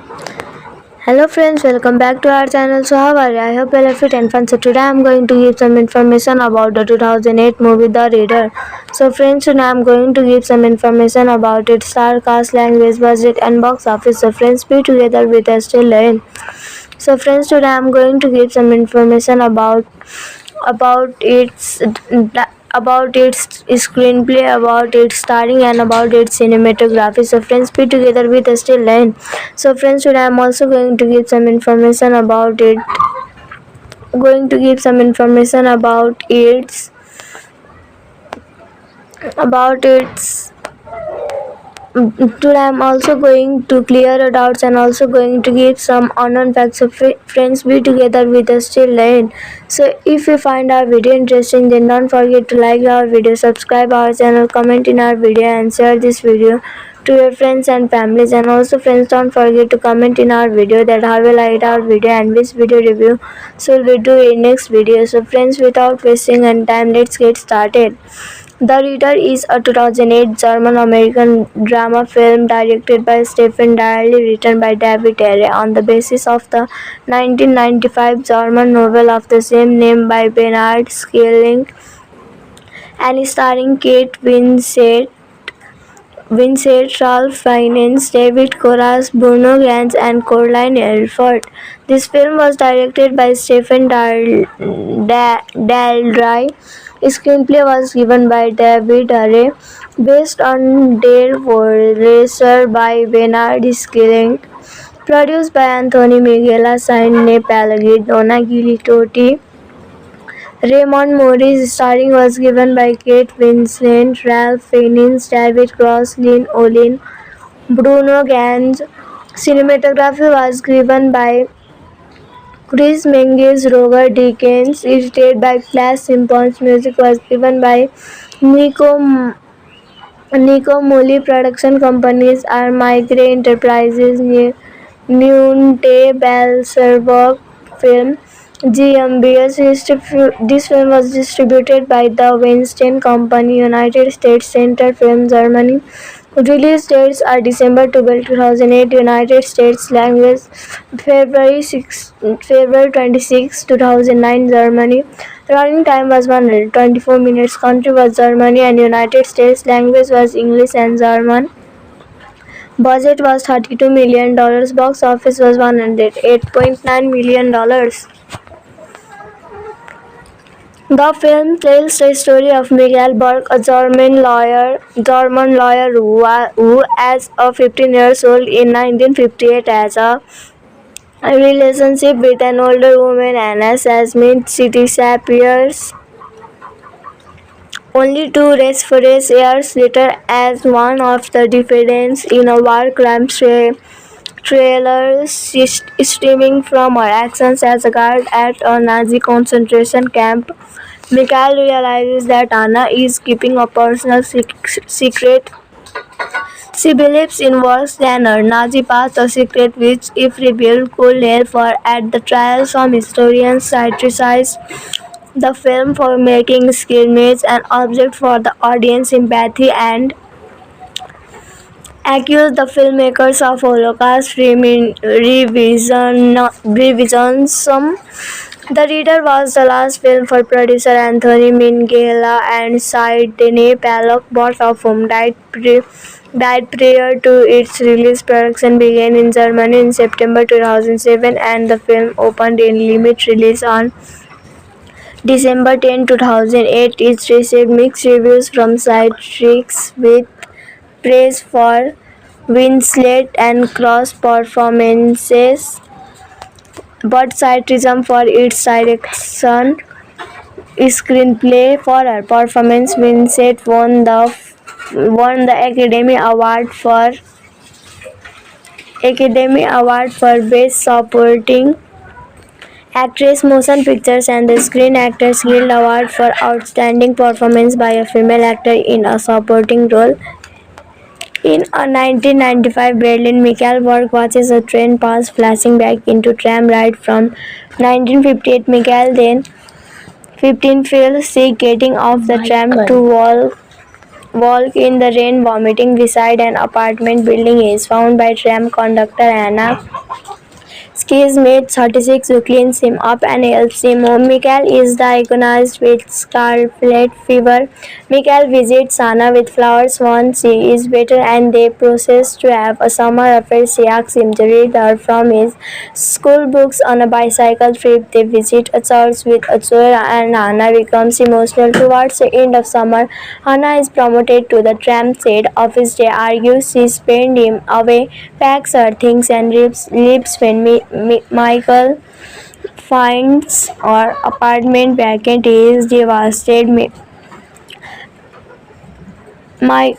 Hello friends, welcome back to our channel. So how are you? I hope you're fit and fun. So today I'm going to give some information about the 2008 movie The Reader. So friends, today I'm going to give some information about its star cast, language, budget and box office. So friends, be together with us till the end. So friends, today I'm going to give some information about its about its screenplay, about its starring, and about its cinematography. So friends, be together with us till end. So friends, today I'm also going to give some information about it. Going to give some information about its. Today I'm also going to clear your doubts and also going to give some unknown facts. So friends, be together with us till the end. So if you find our video interesting, then don't forget to like our video, subscribe our channel, comment in our video and share this video to your friends and families. And also friends, don't forget to comment in our video that how you liked our video and which video review so we'll do in next video. So friends, without wasting any time, let's get started. The Reader is a 2008 German-American drama film directed by Stephen Dyer, written by David Ayer, on the basis of the 1995 German novel of the same name by Bernard Schelling, and starring Kate Winslet, Ralph Fiennes, David Koresh, Bruno Ganz, and Caroline Herford. This film was directed by Stephen Daldry. Screenplay was given by David Ayer, based on Der Racer by Bernard Schelling, produced by Anthony Minghella, Sidney Palagi, Donna Gilitotti, Raymond Morris. Starring was given by Kate Winslet, Ralph Fiennes, David Cross, Lynn Olin, Bruno Ganz. Cinematography was given by Chris Menges, Roger Deakins, edited by Flash Simpsons. Music was given by Nico Mulley. Production companies are Migrate Enterprises, Nunte Balserberg Film, GmbH. This film was distributed by the Weinstein Company, United States, Center Film, Germany. Release dates are December 12, 2008, United States. Language February 26, 2009, Germany. Running time was 124 minutes. Country was Germany and United States. Language was English and German. Budget was $32 million. Box office was $108.9 million. The film tells the story of Michael Berg, a German lawyer who, as a 15 years old in 1958, has a relationship with an older woman, Anna Sasmit. She disappears only to resurface years later as one of the defendants in a war crime trailer, stemming from her actions as a guard at a Nazi concentration camp. Mikhail realizes that Anna is keeping a personal secret. She believes in worse than her Nazi past, a secret which, if revealed, could help her at the trial. Some historians criticize the film for making skirmish an object for the audience sympathy and accuse the filmmakers of Holocaust revisionism. The Reader was the last film for producer Anthony Minghella and Sidney Palak, both of whom died prior to its release. Production began in Germany in September 2007 and the film opened in limited release on December 10, 2008. It received mixed reviews from critics, with praise for Winslet and Cross performances, but criticism for its direction, screenplay. For her performance, Winslet won the Academy Award for Best Supporting Actress, Motion Pictures, and the Screen Actors Guild Award for Outstanding Performance by a Female Actor in a Supporting Role. In a 1995 Berlin, Michael Berg watches a train pass, flashing back into tram ride from 1958. Michael, then 15, feels sick, getting off the tram to walk in the rain vomiting beside an apartment building is found by tram conductor Anna. Skis made 36 who cleans him up and helps him home. Mikael is diagnosed with scarlet fever. Mikael visits Anna with flowers once she is better and they proceed to have a summer affair. She asks him to read her from his school books on a bicycle trip. They visit a church with a choir and Anna becomes emotional. Towards the end of summer, Anna is promoted to the tram set. Office day argues she spent him away, packs her things and leaves when Michael finds her apartment vacant. He is devastated. My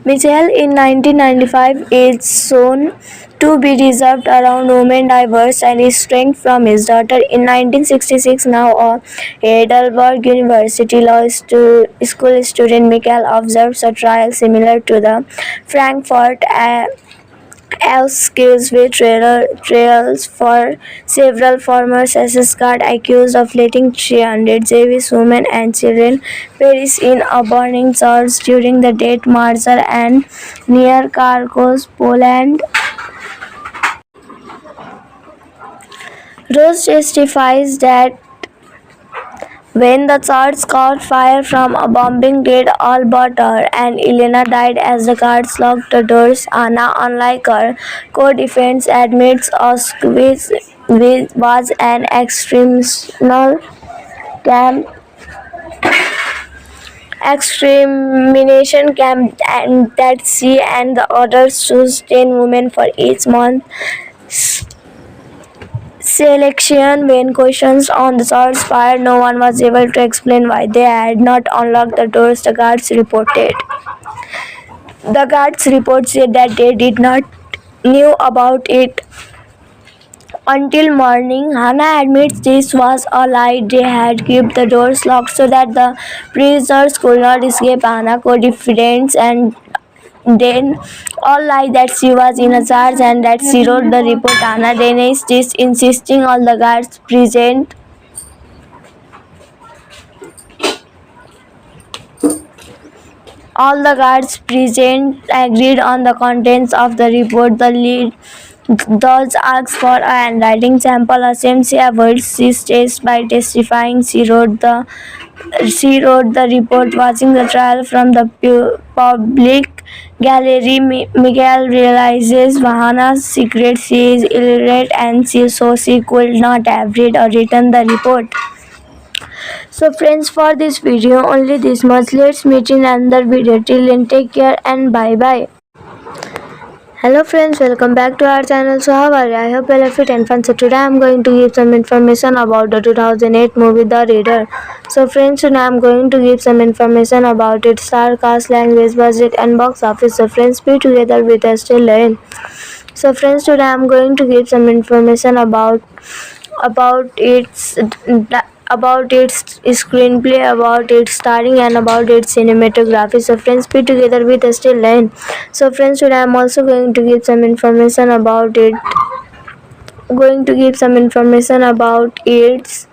Michael in 1995 is shown to be reserved around women, diverse and estranged from his daughter. In 1966, now a Heidelberg University Law School student, Michael observes a trial similar to the Frankfurt accused with trials for several former SS guards accused of letting 300 Jewish women and children perish in a burning church during the Death March and near Kharkov, Poland. Rose testifies that when the church caught fire from a bombing dead all but her and Elena died as the guards locked the doors. Anna, unlike her co-defendants, admits Auschwitz was an extermination camp and that she and the others chose 10 women for each month selection. When questioned on the church fire, no one was able to explain why they had not unlocked the doors. The guards report said that they did not knew about it until morning. Hannah admits this was a lie. They had kept the doors locked so that the prisoners could not escape. Hannah co-defendants and then all lie that she was in a charge and that she wrote the report. Anna denies this, insisting all the guards present agreed on the contents of the report. The lead judge asks for a handwriting sample. Assumes she avoids this test by testifying she wrote the report. Watching the trial from the public gallery, Miguel realizes Vahana's secret. She is illiterate and so she could not have read or written the report. So friends, for this video only this much. Let's meet in another video. Till then, take care and bye bye. Hello friends, welcome back to our channel. So how are you? I hope you are fit and fun. So today I am going to give some information about the 2008 movie The Reader. So friends, today I am going to give some information about its star cast, language, budget and box office. So friends, be together with us till the end. So friends, today I am going to give some information about its screenplay, about its starring and about its cinematography. So friends, be together with us till end. So friends, today I am also going to give some information about its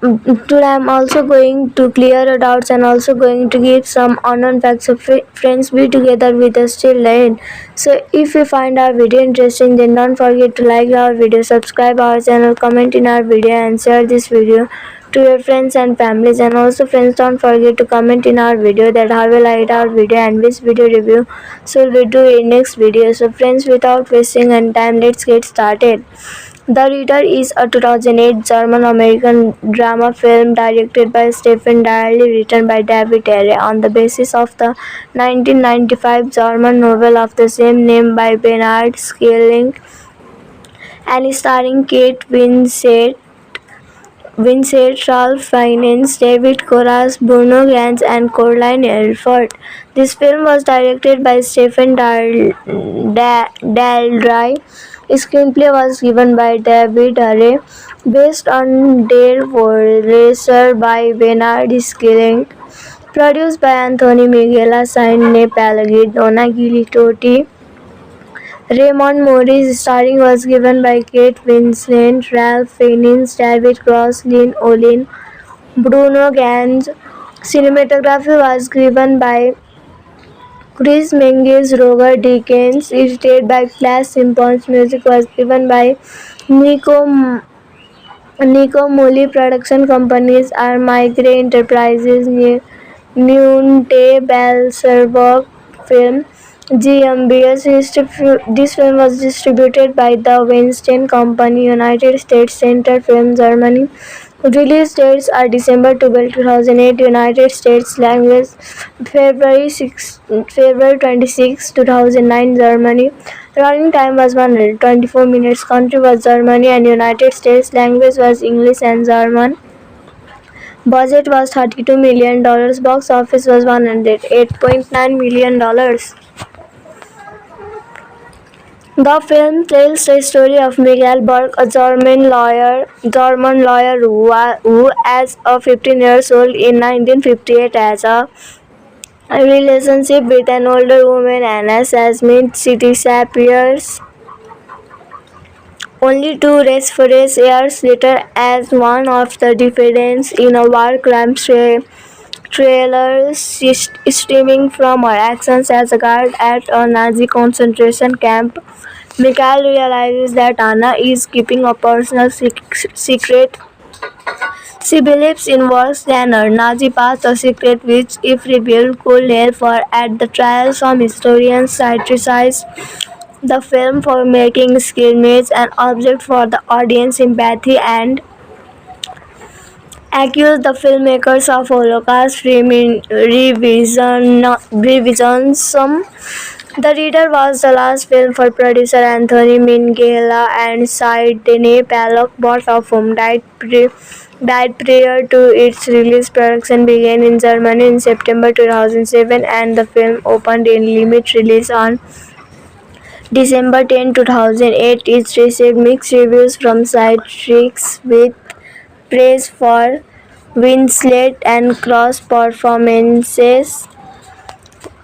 today I am also going to clear your doubts and also going to give some unknown facts. So friends, be together with us till the end. So if you find our video interesting, then don't forget to like our video, subscribe our channel, comment in our video and share this video to your friends and families. And also friends, don't forget to comment in our video that how you liked our video and which video review so we do in next video. So friends, without wasting any time, let's get started. The Reader is a 2008 German-American drama film directed by Stephen Dyer, written by David Ayer on the basis of the 1995 German novel of the same name by Bernard Schelling and starring Kate Winslet, Ralph Fiennes, David Koresh, Bruno Ganz and Caroline Herford. This film was directed by Stephen Daldry. Screenplay was given by David Ayer, based on Der Racer by Bernard Schelling, produced by Anthony Minghella, Sidney Palagi, Donna Gilitotti, Raymond Morris starring was given by Kate Winslet, Ralph Fiennes, David Cross, Lynn Olin, Bruno Gans. Cinematography was given by Chris Menges, Roger Deakins, edited by Flash Simpsons. Music was given by Nico Nico Mulley. Production companies are Migrate Enterprises, Nunte Belserberg Film, GmbH. This film was distributed by the Weinstein Company, United States Center Film, Germany. Release dates are December 12, 2008, United States. Language February 26, 2009, Germany. Running time was 124 minutes. Country was Germany and United States. Language was English and German. Budget was $32 million. Box office was $108.9 million. The film tells the story of Miguel Burke, a German lawyer who as a 15 years old in 1958 has a relationship with an older woman, Anna Sazmin. She disappears only to resurface years later as one of the defendants in a war crime trailer stemming from her actions as a guard at a Nazi concentration camp. Mikhail realizes that Anna is keeping a personal secret. She believes in worse than her Nazi past, a secret which, if revealed, could help her at the trial. Some historians criticize the film for making skirmish an object for the audience sympathy and accuse the filmmakers of Holocaust revisionism. The Reader was the last film for producer Anthony Minghella and Sidney Pollock, both of whom died prior to its release. Production began in Germany in September 2007 and the film opened in limited release on December 10, 2008. It received mixed reviews from critics with praise for Winslet and Cross performances,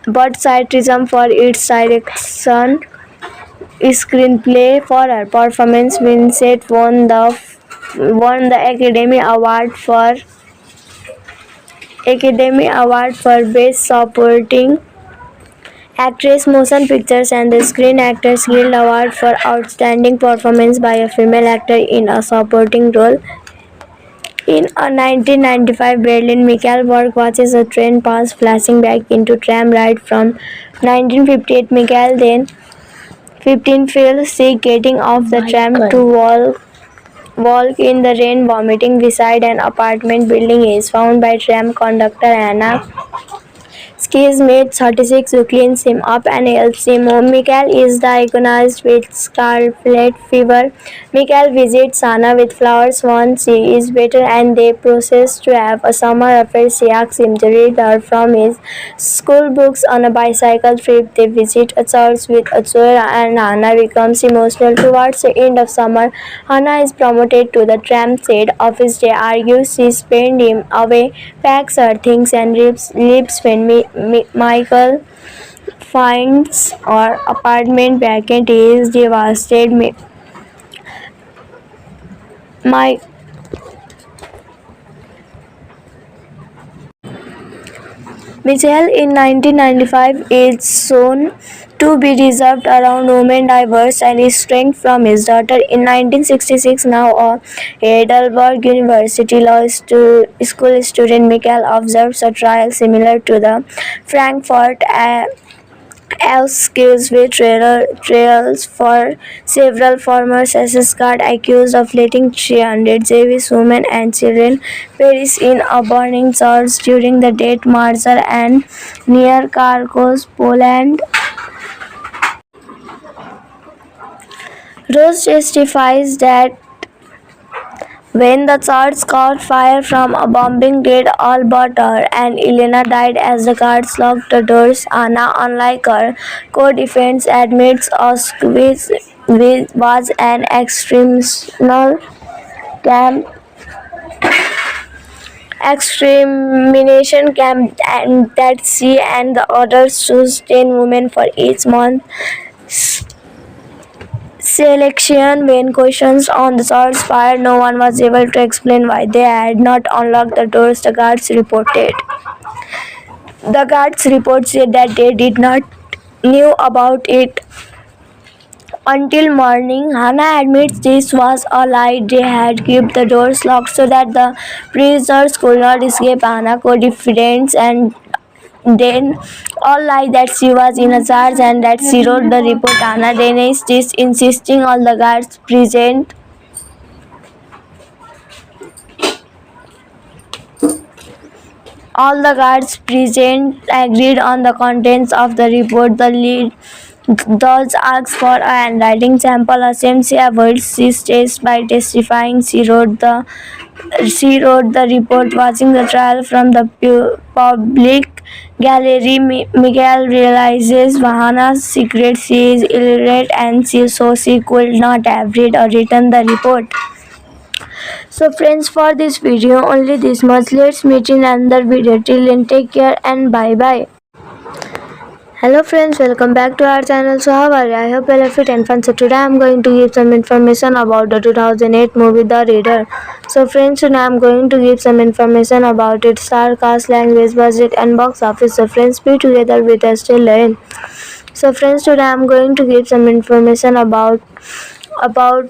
but criticism for its direction, screenplay. For her performance, Winslet won the Academy Award for Best Supporting Actress, Motion Pictures, and the Screen Actors Guild Award for Outstanding Performance by a Female Actor in a Supporting Role. In a 1995 Berlin, Michael Borg watches a train pass, flashing back into tram ride from 1958. Michael, then 15, feels sick getting off the tram to walk in the rain, vomiting beside an apartment building. He is found by tram conductor Anna Ski's mate 36, who cleans him up and helps him home. Michael is diagnosed with scarlet fever. Michael visits Anna with flowers once she is better and they proceed to have a summer affair. She asks him to read her from his school books on a bicycle trip. They visit a church with a choir and Anna becomes emotional. Towards the end of summer, Anna is promoted to the tram shed office. They argue. She sends him away, packs her things and leaves when Michael finds her apartment vacant. He is devastated. Michael in 1995 is shown to be reserved around women, diverse, and estranged from his daughter. In 1966, now a Heidelberg University Law School student, Michael observes a trial similar to the Frankfurt Excuse trials for several former SS guards accused of letting 300 Jewish women and children perish in a burning church during the Death March and near Kharkov, Poland. Rose testifies that when the church caught fire from a bombing dead all but her and Elena died as the guards locked the doors. Anna, unlike her co-defendants, admits Auschwitz was an extermination camp and that she and the others chose 10 women for each month selection. When questioned on the shots fired, no one was able to explain why they had not unlocked the doors, the guards reported. The guards report said that they did not knew about it until morning. Hannah admits this was a lie. They had kept the doors locked so that the prisoners could not escape. Hannah co-defendants and then all lie that she was in a charge and that she wrote the report. Hannah denies this, insisting all the guards present agreed on the contents of the report. The lead judge asked for a handwriting sample. Assumes she avoids this test by testifying she wrote the report. Watching the trial from the public gallery, Miguel realizes Hannah's secret. She is illiterate and so she could not have read or written the report. So friends, for this video only this much. Let's meet in another video. Till then, take care and bye bye. Hello friends, welcome back to our channel. So how are you? I hope you are fit and fun. So today I am going to give some information about the 2008 movie The Reader. So friends, today I am going to give some information about its star cast, language, budget and box office. So friends, be together with us till the end. So friends, today I am going to give some information about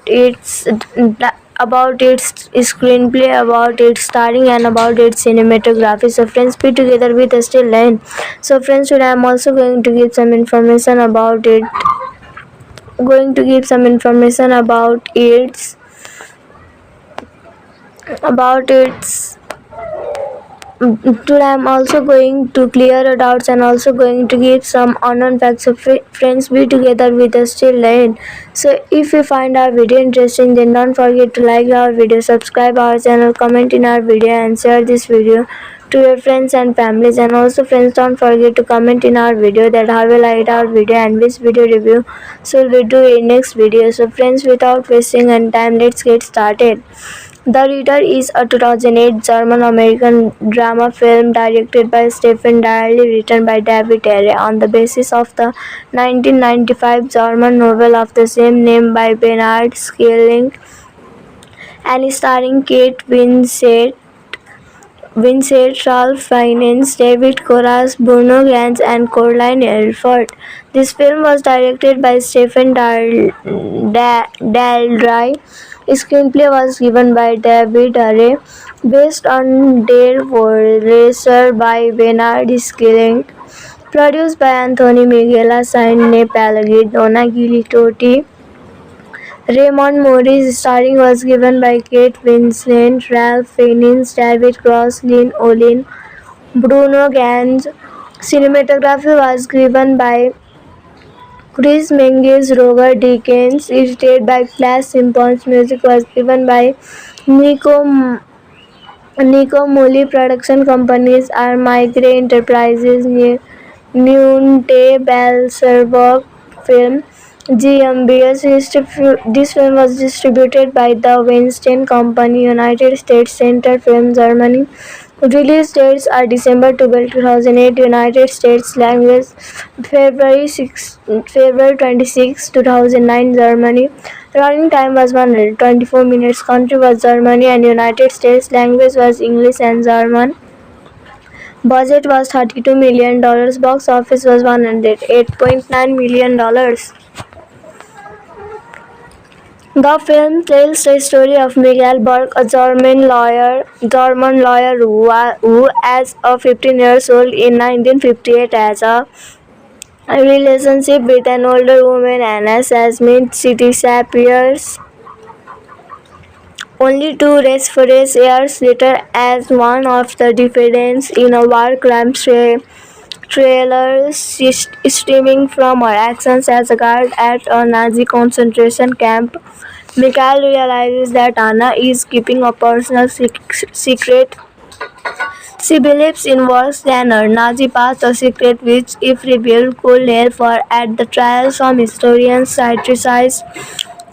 its screenplay, about its starring and about its cinematography. So friends, be together with us till end. So friends, today I am also going to give some information about its today I am also going to clear your doubts and also going to give some unknown facts. So friends, be together with us till the end. So if you find our video interesting, then don't forget to like our video, subscribe our channel, comment in our video and share this video to your friends and families. And also friends, don't forget to comment in our video that how you liked our video and which video review so we do in next video. So friends, without wasting any time, let's get started. The Reader is a 2008 German-American drama film directed by Stephen Dyer, written by David Ayer on the basis of the 1995 German novel of the same name by Bernard Schelling, and starring Kate Winslet, Ralph Fiennes, David Koresh, Bruno Ganz, and Caroline Herford. This film was directed by Stephen Daldry. Screenplay was given by David Ayer, based on Der Racer by Bernard Schelling, produced by Anthony Minghella, Sidney Palagi, Donna Gilitotti, Raymond Morris. Starring was given by Kate Winslet, Ralph Fiennes, David Cross, Lynn Olin, Bruno Ganz. Cinematography was given by Chris Menges, Roger Deakins, edited by Flash Simpsons. Music was given by Nico Mulley. Production companies are Migrate Enterprises, Nunte Belserberg Film, GmbH. This film was distributed by the Weinstein Company, United States, Center Film, Germany. Release dates are December 12, 2008, United States. Language February 26, 2009, Germany. Running time was 124 minutes. Country was Germany and United States. Language was English and German. Budget was $32 million. Box office was $108.9 million. The film tells the story of Miguel Burke, a German lawyer who as a 15 years old in 1958 has a relationship with an older woman, Anna Sazmin. She disappears only to resurface years later as one of the defendants in a war crime thriller stemming from her actions as a guard at a Nazi concentration camp. Mikael realizes that Anna is keeping a personal secret. She believes in worse than her Nazi past, a secret which, if revealed, could nail her at the trial. Some historians criticize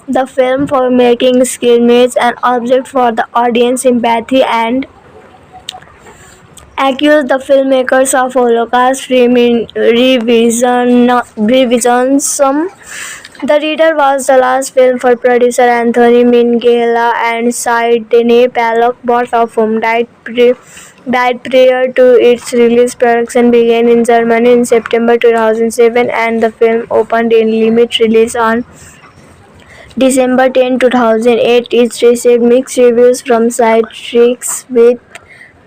the film for making skirmish an object for the audience sympathy and accuse the filmmakers of Holocaust revisionism. The Reader was the last film for producer Anthony Minghella and Sidney Pollock, both of whom died prior to its release. Production began in Germany in September 2007 and the film opened in limited release on December 10, 2008. It received mixed reviews from critics with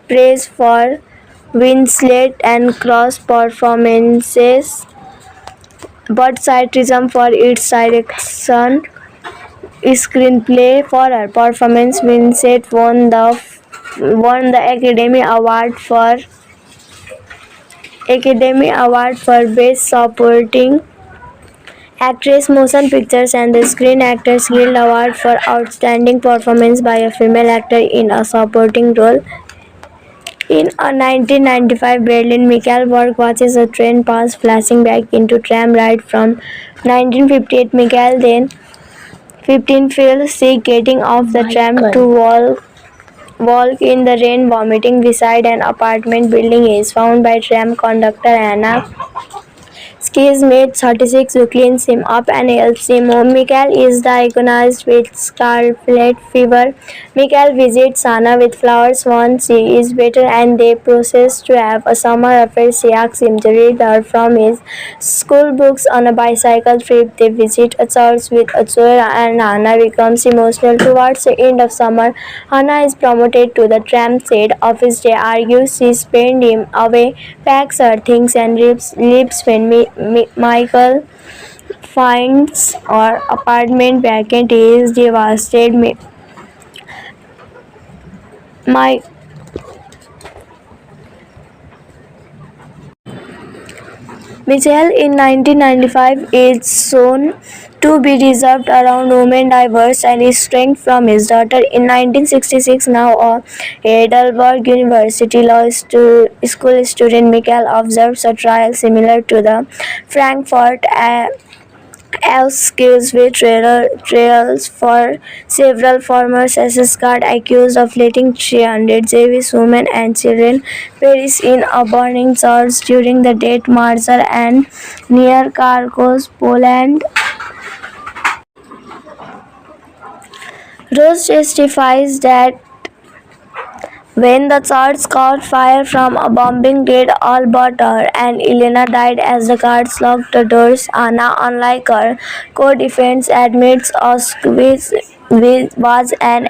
praise for Winslet and Cross performances, but criticism for its direction, screenplay. For her performance, Winslet won the Academy Award for Best Supporting Actress, Motion Pictures, and the Screen Actors Guild Award for Outstanding Performance by a Female Actor in a Supporting Role. In a 1995 Berlin, Michael Borg watches a train pass, flashing back into tram ride from 1958. Michael, then 15, feels sick, getting off the tram to walk in the rain, vomiting beside an apartment building. He is found by tram conductor Anna. Ski's mate 36 who cleans him up and helps him home. Michael is diagnosed with scarlet fever. Michael visits Anna with flowers once she is better and they proceed to have a summer affair. She asks him to read her from his school books. On a bicycle trip, they visit a church with a choir and Anna becomes emotional. Towards the end of summer, Anna is promoted to the tram shed office. They argue she spent him away, packs her things and leaves when Michael finds her apartment vacant. He is devastated. Michael in 1995 is shown to be reserved around women, diverse, and estranged from his daughter. In 1966, now a Heidelberg University Law School student, Michael observes a trial similar to the Frankfurt Excuse trials for several former SS guards accused of letting 300 Jewish women and children perish in a burning church during the Death March and near Kharkov, Poland. Rose testifies that when the church caught fire from a bombing raid, all but her and Elena died as the guards locked the doors. Anna, unlike her co-defendants, admits Auschwitz was an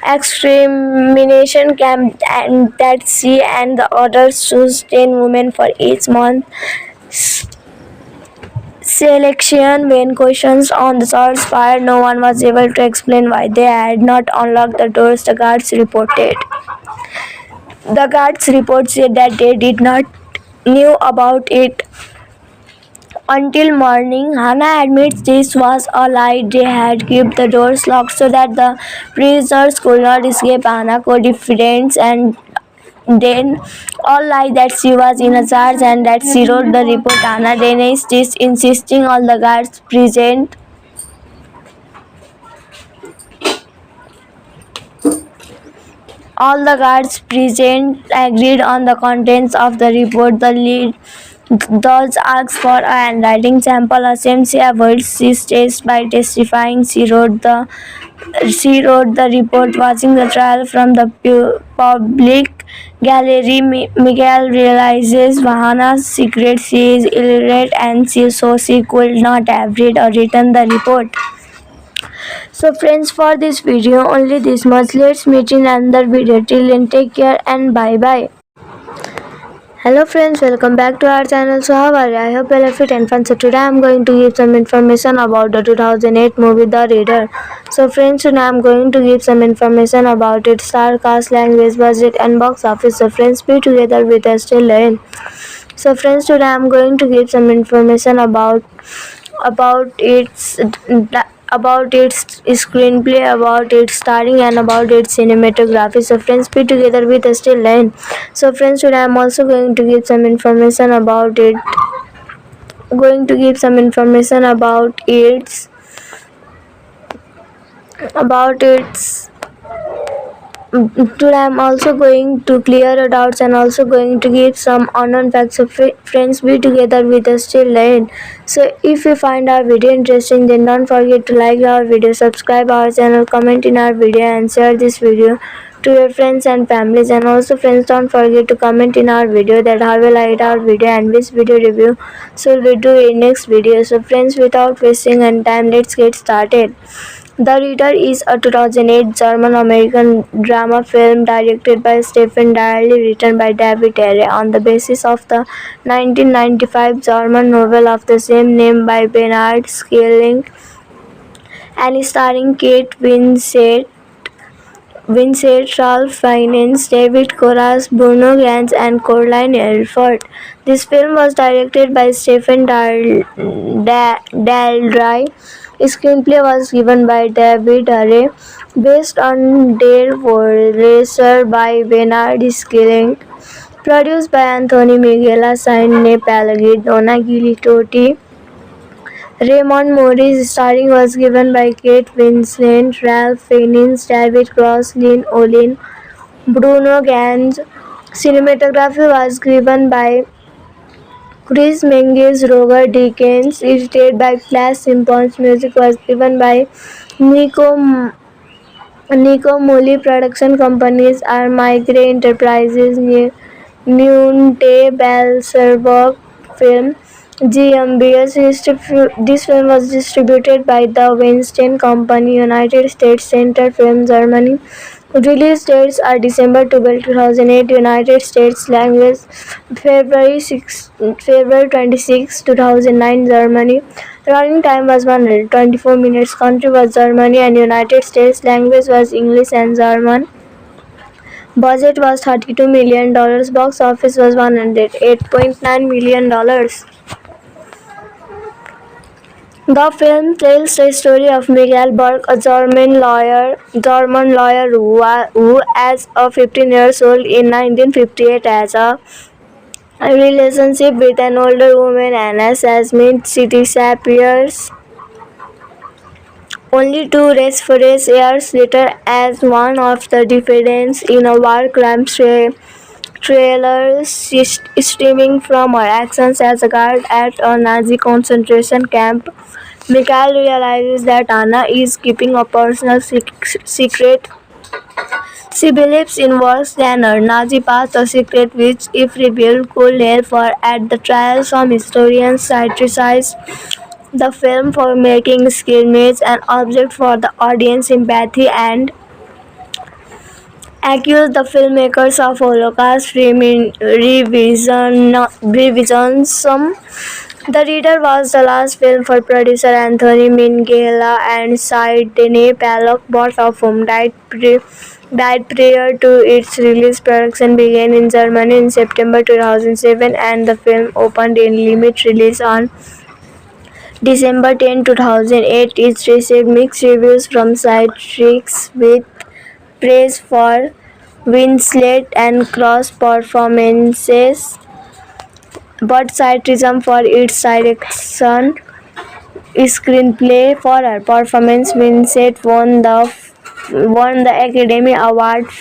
extermination camp and that she and the others chose 10 women for each month selection. When questioned on the church fire, no one was able to explain why they had not unlocked the doors. The guards report said that they did not knew about it until morning. Hannah admits this was a lie. They had kept the doors locked so that the prisoners could not escape. Hannah co-defendants and then all lied that she was in a charge and that she wrote the report. Anna denies this, insisting all the guards present agreed on the contents of the report. The lead judge asked for a handwriting sample. Assumes avoids this test by testifying she wrote the report. Watching the trial from the public gallery, Miguel realizes Hannah's secret. She is illiterate and so she could not have read or written the report. So friends, for this video only this much. Let's meet in another video. Till then, take care and bye bye. Hello friends, welcome back to our channel. So how are you? I hope you are fit and fun. So today I am going to give some information about the 2008 movie The Reader. So friends, today I am going to give some information about its star cast, language, budget and box office. So friends, be together with us till then. So friends, today I am going to give some information about its screenplay, about its starring and about its cinematography. So friends, be together with us till then. So friends, today I am also going to give some information about its Today I'm also going to clear your doubts and also going to give some unknown facts. So friends, be together with us till the end. So if you find our video interesting, then don't forget to like our video, subscribe our channel, comment in our video and share this video to your friends and families. And also friends, don't forget to comment in our video that how you liked our video and which video review so we do in next video. So friends, without wasting any time, let's get started. The Reader is a 2008 German-American drama film directed by Stephen Dyer, written by David Ayer, on the basis of the 1995 German novel of the same name by Bernard Schelling, and starring Kate Winslet, Ralph Fiennes, David Koresh, Bruno Ganz, and Caroline Herford. This film was directed by Stephen Daldry. Screenplay was given by David Ayer, based on Der Racer by Bernard Schelling, produced by Anthony Minghella, Sine Palagi, Donna Gilitotti, Raymond Morris. Starring was given by Kate Winslet, Ralph Fiennes, David Cross, Lynn Olin, Bruno Ganz. Cinematography was given by Chris Menges, Roger Deakins, edited by Flash Simpsons. Music was given by Nico Mulley. Production companies are Migrate Enterprises, Nunte Balserberg Film, GmbH. This film was distributed by the Weinstein Company, United States, Center Film, Germany. Release dates are December 12, 2008, United States. Language February 26, 2009, Germany. Running time was 124 minutes. Country was Germany and United States. Language was English and German. Budget was $32 million. Box office was $108.9 million. The film tells the story of Michael Berg, a German lawyer who as a 15 years old in 1958, has a relationship with an older woman, Anna Sasmith. She disappears only to resurface years later as one of the defendants in a war crime thriller stemming from her actions as a guard at a Nazi concentration camp. Mikhail realizes that Anna is keeping a personal secret. She believes in worse than her Nazi past, a secret which, if revealed, could help her at the trial. Some historians criticize the film for making skirmish an object for the audience sympathy and accuse the filmmakers of Holocaust revisionism. The Reader was the last film for producer Anthony Minghella and Sidney Pollock, both of whom died prior to its release. Production began in Germany in September 2007 and the film opened in limited release on December 10, 2008. It received mixed reviews from critics, with praise for Winslet and Cross performances, but criticism for its direction. Screenplay. For her performance, Winslet won the Academy Award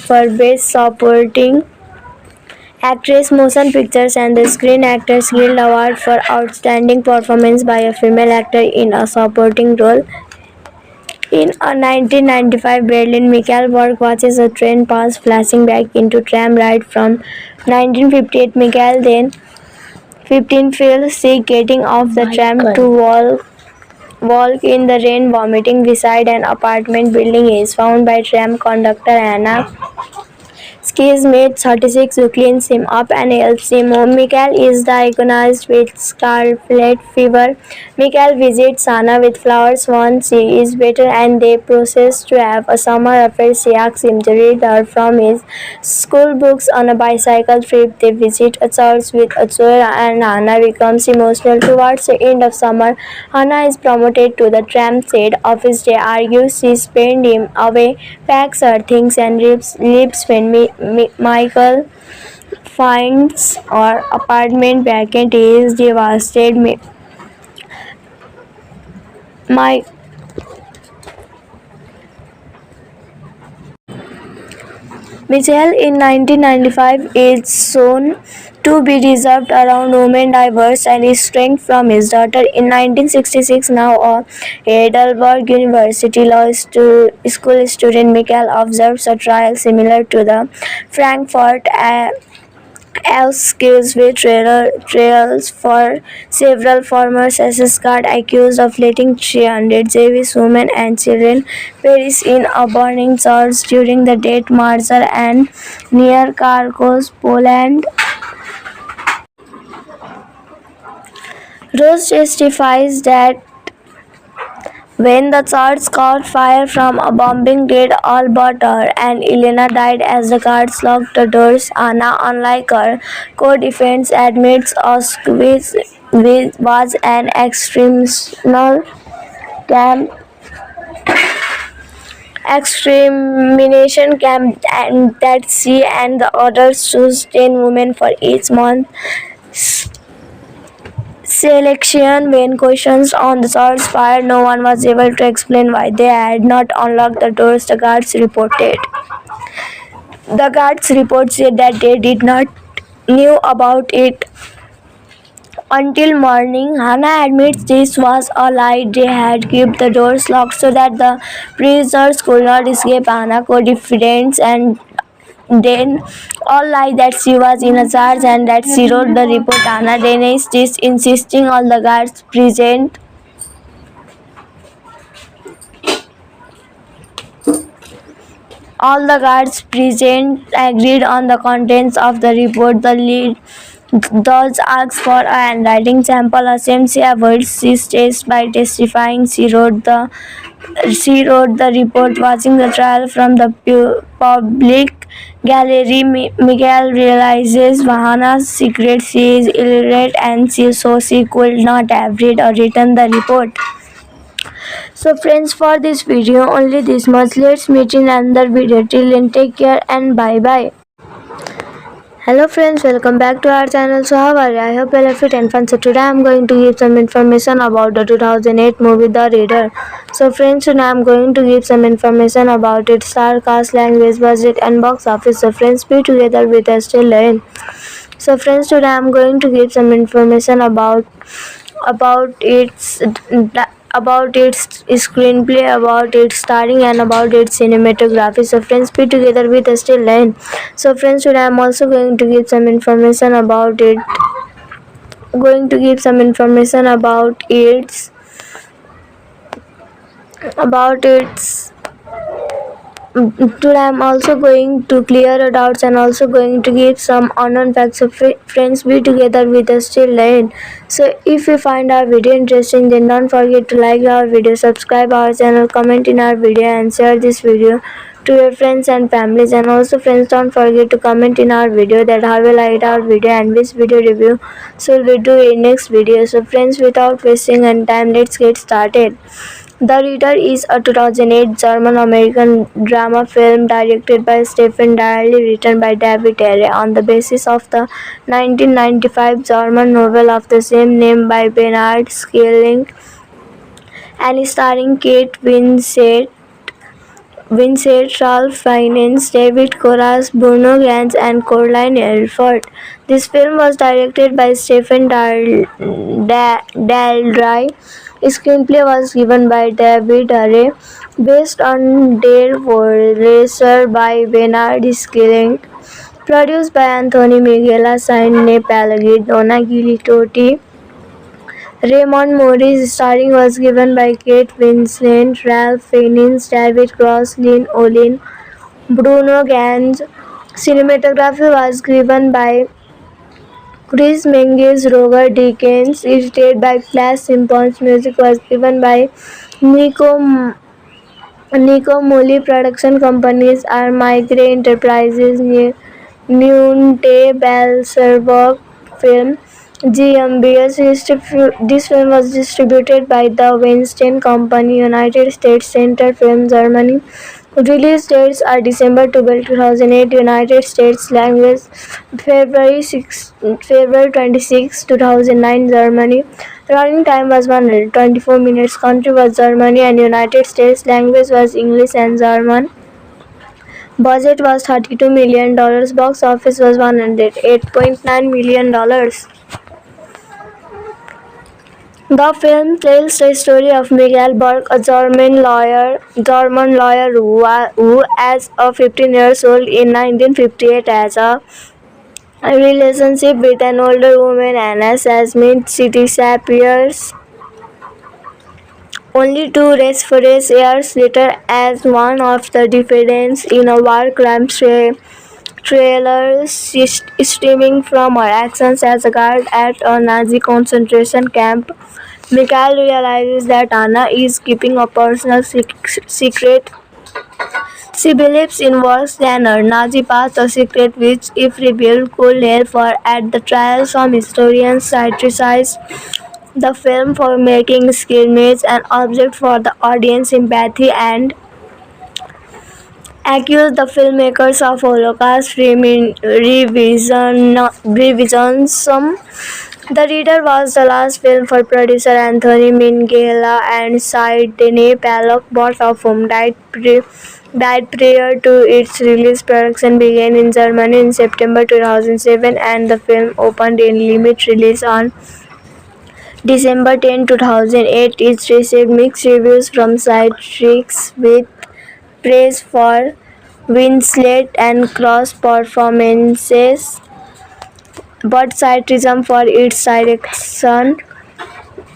for Best Supporting Actress, Motion Pictures, and the Screen Actors Guild Award for Outstanding Performance by a Female Actor in a Supporting Role. In a 1995 Berlin, Michael Berg watches a train pass, flashing back into tram ride from 1958. Michael, then 15, feels sick, getting off the tram to walk in the rain, vomiting beside an apartment building. He is found by tram conductor Anna Skis mate 36, who cleans him up and helps him home. Michael is diagnosed with scarlet fever. Michael visits Anna with flowers once she is better and they proceed to have a summer affair. She asks him to read her from his school books. On a bicycle trip, they visit a church with a choir and Anna becomes emotional. Towards the end of summer, Anna is promoted to the tram shed office. They argue she spent him away, packs her things and leaves when Michael finds her apartment vacant. He is devastated. Michelle in 1995 is shown to be reserved around women, diverse, and estranged from his daughter. In 1966, now a Heidelberg University Law School student, Michael observes a trial similar to the Frankfurt excuse trials for several former SS guards accused of letting 300 Jewish women and children perish in a burning church during the Death March and near Kharkov, Poland. Rose testifies that when the church caught fire from a bombing dead all but her, and Elena died as the guards locked the doors. Anna, unlike her co-defendants, admits Auschwitz was an camp, extermination camp, and that she and the others chose 10 women for each month selection. When questioned on the church fire, no one was able to explain why they had not unlocked the doors, the guards reported. The guards report said that they did not knew about it until morning. Hannah admits this was a lie. They had kept the doors locked so that the prisoners could not escape. Hannah co-defendants and then all lie that she was in a charge and that she wrote the report. Anna denies this, insisting all the guards present agreed on the contents of the report. The lead does ask for a handwriting sample. Assumes she avoids this test by testifying she wrote the report. Watching the trial from the public gallery, Miguel realizes Vahana's secret. She is illiterate and so she could not have read or written the report. So friends, for this video only this much. Let's meet in another video. Till then, take care and bye bye. Hello friends, welcome back to our channel. So how are you? I hope you are fit and fun. So today I am going to give some information about the 2008 movie The Reader. So friends, today I am going to give some information about its star cast, language, budget and box office. So friends, be together with us till then. So friends, today I am going to give some information about its screenplay, about its starring and about its cinematography. So friends, be together with us till then. So friends, today I am also going to give some information about its today I am also going to clear your doubts and also going to give some unknown facts. So friends, be together with us till then. So if you find our video interesting, then don't forget to like our video, subscribe our channel, comment in our video and share this video to your friends and families. And also friends, don't forget to comment in our video that how you liked our video and which video review so we do in next video. So friends, without wasting any time, let's get started. The Reader is a 2008 German-American drama film directed by Stephen Dyer, written by David Ayer on the basis of the 1995 German novel of the same name by Bernard Schelling and starring Kate Winslet, Ralph Fiennes, David Koresh, Bruno Ganz, and Caroline Herford. This film was directed by Stephen Daldry. Screenplay was given by David Ayer, based on Der Racer by Bernard Schelling, produced by Anthony Minghella, Sidney Palagi, Donna Gilitotti, Raymond Morris. Starring was given by Kate Winslet, Ralph Fiennes, David Cross, Lynn Olin, Bruno Ganz. Cinematography was given by Chris Menges, Roger Deakins, edited by Flash Simpsons. Music was given by Nico Mulley. Production companies are Migrate Enterprises, Nunte Belserberg Film, GmbH. This film was distributed by the Weinstein Company, United States, Center Film, Germany. Release dates are December 12, 2008, United States. Language February 26, 2009, Germany. Running time was 124 minutes. Country was Germany and United States. Language was English and German. Budget was $32 million. Box office was $108.9 million. The film tells the story of Miguel Burke, a German lawyer who as a 15 years old in 1958 has a relationship with an older woman, Anna Sasmith. She disappears only to resurface years later as one of the defendants in a war crime trailer stemming from her actions as a guard at a Nazi concentration camp. Mikhail realizes that Anna is keeping a personal secret. She believes in worse than her Nazi past, a secret which, if revealed, could help her at the trial. Some historians criticize the film for making skirmish an object for the audience sympathy and accuse the filmmakers of Holocaust revisionism. The Reader was the last film for producer Anthony Minghella and Sidney Pollock, both of whom died prior to its release. Production began in Germany in September 2007 and the film opened in limited release on December 10, 2008. It received mixed reviews from critics with praise for Winslet and Cross performances, but criticism for its direction,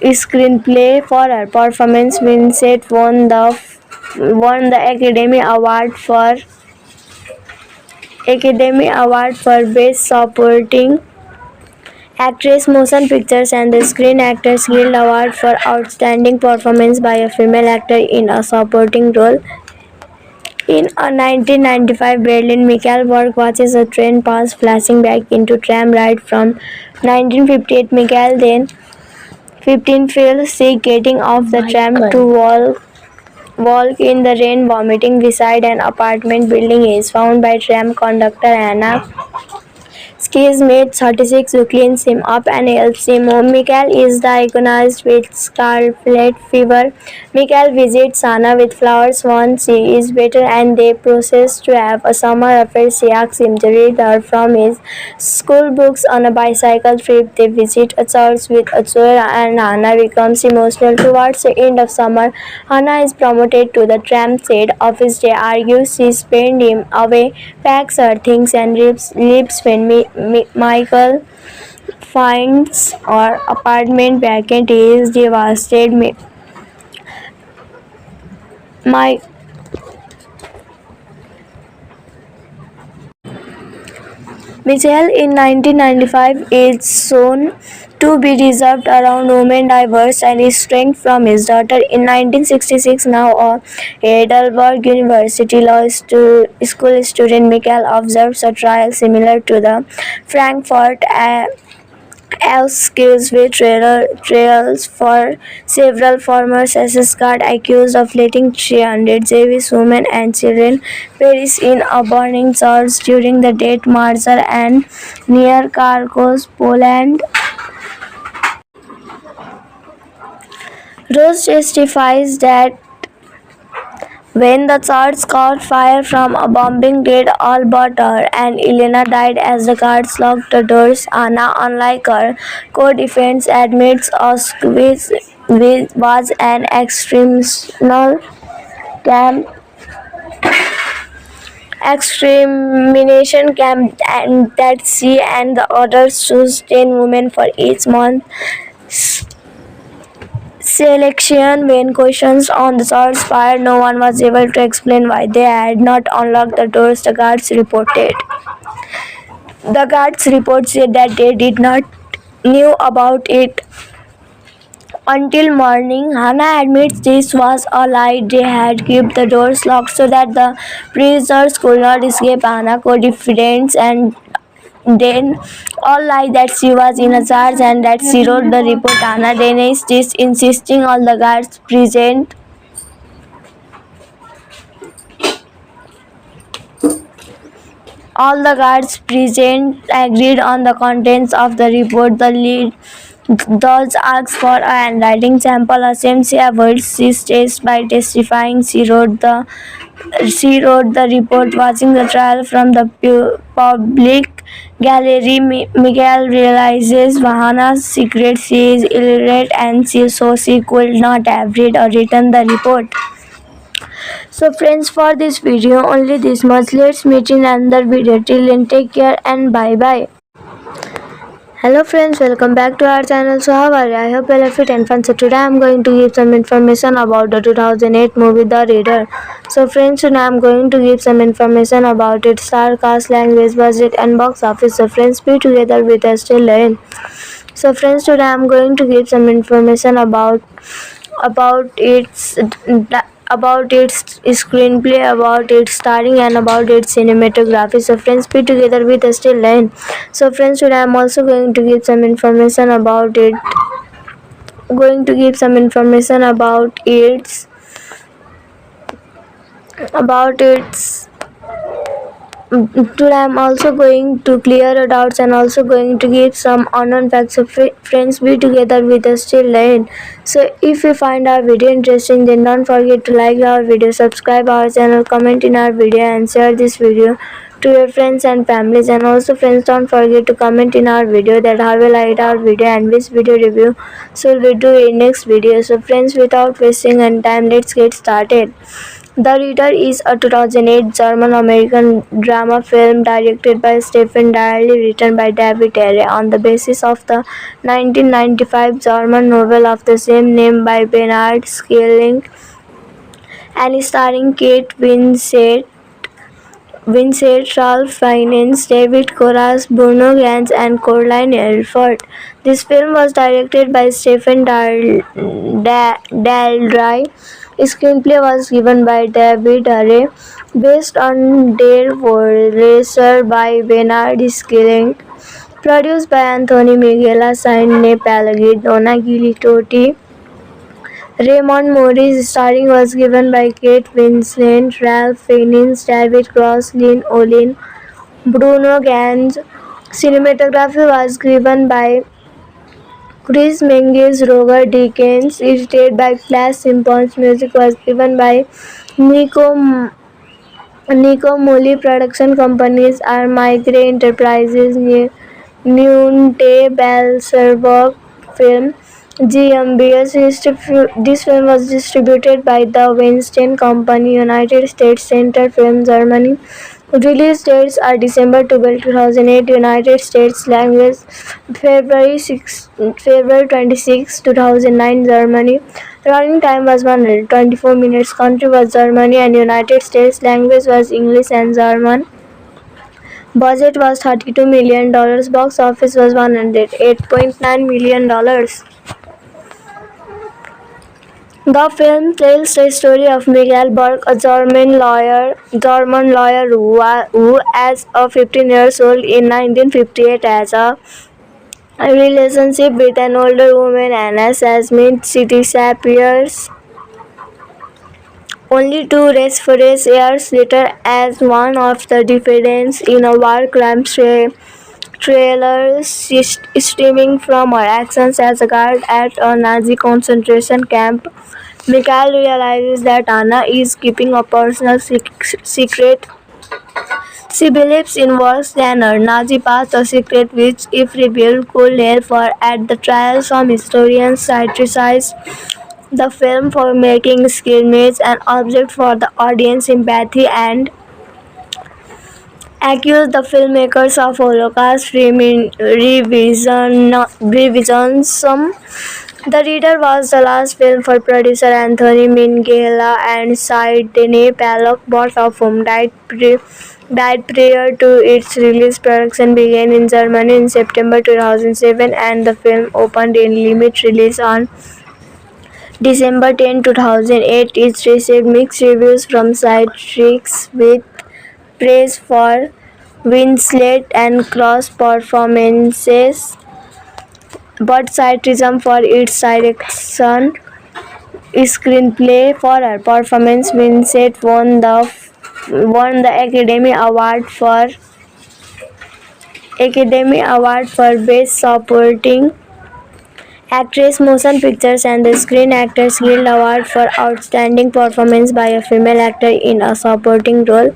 screenplay. For her performance, Winslet won the Academy Award for Best Supporting Actress, Motion Pictures, and the Screen Actors Guild Award for Outstanding Performance by a Female Actor in a Supporting Role. In a 1995 Berlin, Michael Borg watches a train pass, flashing back into tram ride from 1958. Michael, then 15, feels sick getting off the tram to walk in the rain, vomiting beside an apartment building. He is found by tram conductor Anna. His mate 36 who cleans him up and helps him home. Mikhail is diagnosed with scarlet fever. Mikhail visits Anna with flowers once she is better and they proceed to have a summer affair. She asks him to read her from his school books on a bicycle trip. They visit a church with a choir and Anna becomes emotional. Towards the end of summer, Anna is promoted to the tramp shed. Office day argues she spent him away, packs her things and leaves when Michael finds her apartment vacant. He is devastated. My Michael in 1995 is shown to be reserved around women, diverse, and estranged from his daughter. In 1966, now a Heidelberg University Law School student, Michael observes a trial similar to the Frankfurt Ausschusss trials for several former SS guards accused of letting 300 Jewish women and children perish in a burning church during the Death March and near Kharkov, Poland. Rose testifies that when the church caught fire from a bombing dead all but her and Elena died as the guards locked the doors. Anna, unlike her co-defendants, admits Auschwitz was an extermination camp and that she and the others chose 10 women for each month selection. When questioned on the church fire, no one was able to explain why they had not unlocked the doors, the guards reported. The guards report said that they did not knew about it until morning. Hannah admits this was a lie. They had kept the doors locked so that the prisoners could not escape. Hannah co-defendants and then all lied that she was in a charge and that she wrote the report. Anna denies this, insisting all the guards present agreed on the contents of the report. The Thus asks for a handwriting sample. Assumes she avoids this test by testifying. She wrote the report. Watching the trial from the public gallery, Miguel realizes Vahana's secret. She is illiterate and so she could not have read or written the report. So friends, for this video only this much. Let's meet in another video. Till then, take care and bye bye. Hello friends, welcome back to our channel. So how are you? I hope you are fit and fun. So today I am going to give some information about the 2008 movie The Reader. So friends, today I am going to give some information about its star cast, language, budget and box office. So friends, be together with us till the end. So friends, today I am going to give some information about its about its screenplay, about its starring and about its cinematography. So friends, be together with us till end. So friends, today I am also going to give some information about it. Going to give some information about its today I am also going to clear your doubts and also going to give some unknown facts. So friends, be together with us till the end. So if you find our video interesting, then don't forget to like our video, subscribe our channel, comment in our video and share this video to your friends and families. And also friends, don't forget to comment in our video that how you like our video and which video review so we do in next video. So friends, without wasting any time, let's get started. The Reader is a 2008 German-American drama film directed by Stephen Dyer, written by David Ayer, on the basis of the 1995 German novel of the same name by Bernard Schelling, and starring Kate Winslet, Ralph Fiennes, David Koresh, Bruno Ganz, and Caroline Herford. This film was directed by Stephen Daldry. Screenplay was given by David Ayer, based on Der Racer by Bernard Schelling, produced by Anthony Minghella, Sidney Palagi, Donna Gilitotti, Raymond Morris. Starring was given by Kate Winslet, Ralph Fiennes, David Cross, Lynn Olin, Bruno Ganz. Cinematography was given by Chris Menges, Roger Deakins, edited by Flash Simpsons. Music was given by Nico Mulley. Production companies are Migrate Enterprises, Nunte Belserberg Film, GmbH. This film was distributed by the Weinstein Company, United States Center Film, Germany. Release dates are December 12, 2008, United States. Language February 26, 2009, Germany. Running time was 124 minutes. Country was Germany and United States. Language was English and German. Budget was $32 million. Box office was $108.9 million. The film tells the story of Miguel Berg, a German lawyer who as a 15 years old in 1958 has a relationship with an older woman, Anna Sazmin. She disappears only to resurface years later as one of the defendants in a war crime thriller stemming from her actions as a guard at a Nazi concentration camp. Mikhail realizes that Anna is keeping a personal secret. She believes in worse than her Nazi past, a secret which, if revealed, could help her at the trial. Some historians criticize the film for making skirmish an object for the audience sympathy and accuse the filmmakers of Holocaust revisionism. The Reader was the last film for producer Anthony Minghella and Sidney Palak, both of whom died prior to its release. Production began in Germany in September 2007 and the film opened in limited release on December 10, 2008. It received mixed reviews from critics, with praise for Winslet and Cross performances, but criticism for its direction, screenplay. For her performance, Winslet won the Academy Award for Best Supporting Actress Motion Pictures and the Screen Actors Guild Award for Outstanding Performance by a Female Actor in a Supporting Role.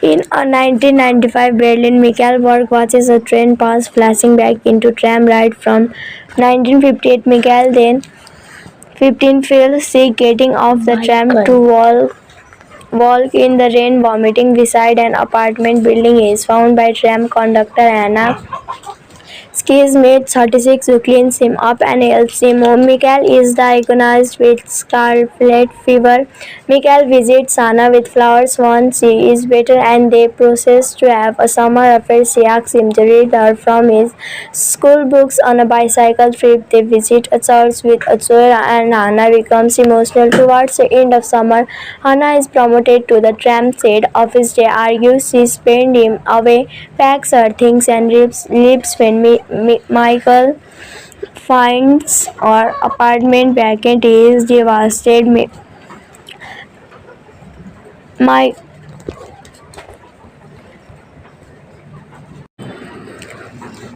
In a 1995 Berlin, Michael Borg watches a train pass, flashing back into tram ride from 1958. Michael, then 15, feels sick getting off the tram to walk in the rain, vomiting beside an apartment building. He is found by tram conductor Anna. Skis mate 36 who cleans him up and helps him home. Mikael is diagnosed with scarlet fever. Mikael visits Anna with flowers once she is better and they proceed to have a summer affair. She asks him to read her from his school books on a bicycle trip. They visit a church with a choir and Anna becomes emotional. Towards the end of summer, Anna is promoted to the tram shed office. They argue she spent him away, packs her things and leaves when Michael finds her apartment vacant. He is devastated. My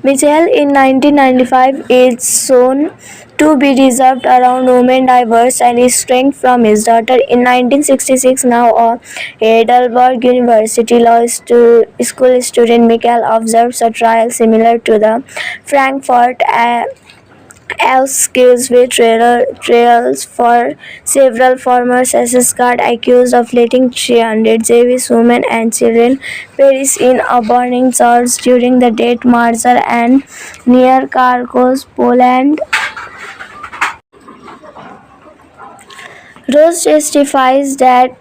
Michael in 1995 is shown to be reserved around women, diverse and estranged from his daughter. In 1966, now a Heidelberg University Law School student, Michael observes a trial similar to the Frankfurt excuse with trials for several former SS guards accused of letting 300 Jewish women and children perish in a burning church during the Death March and near Kharkov, Poland. Rose testifies that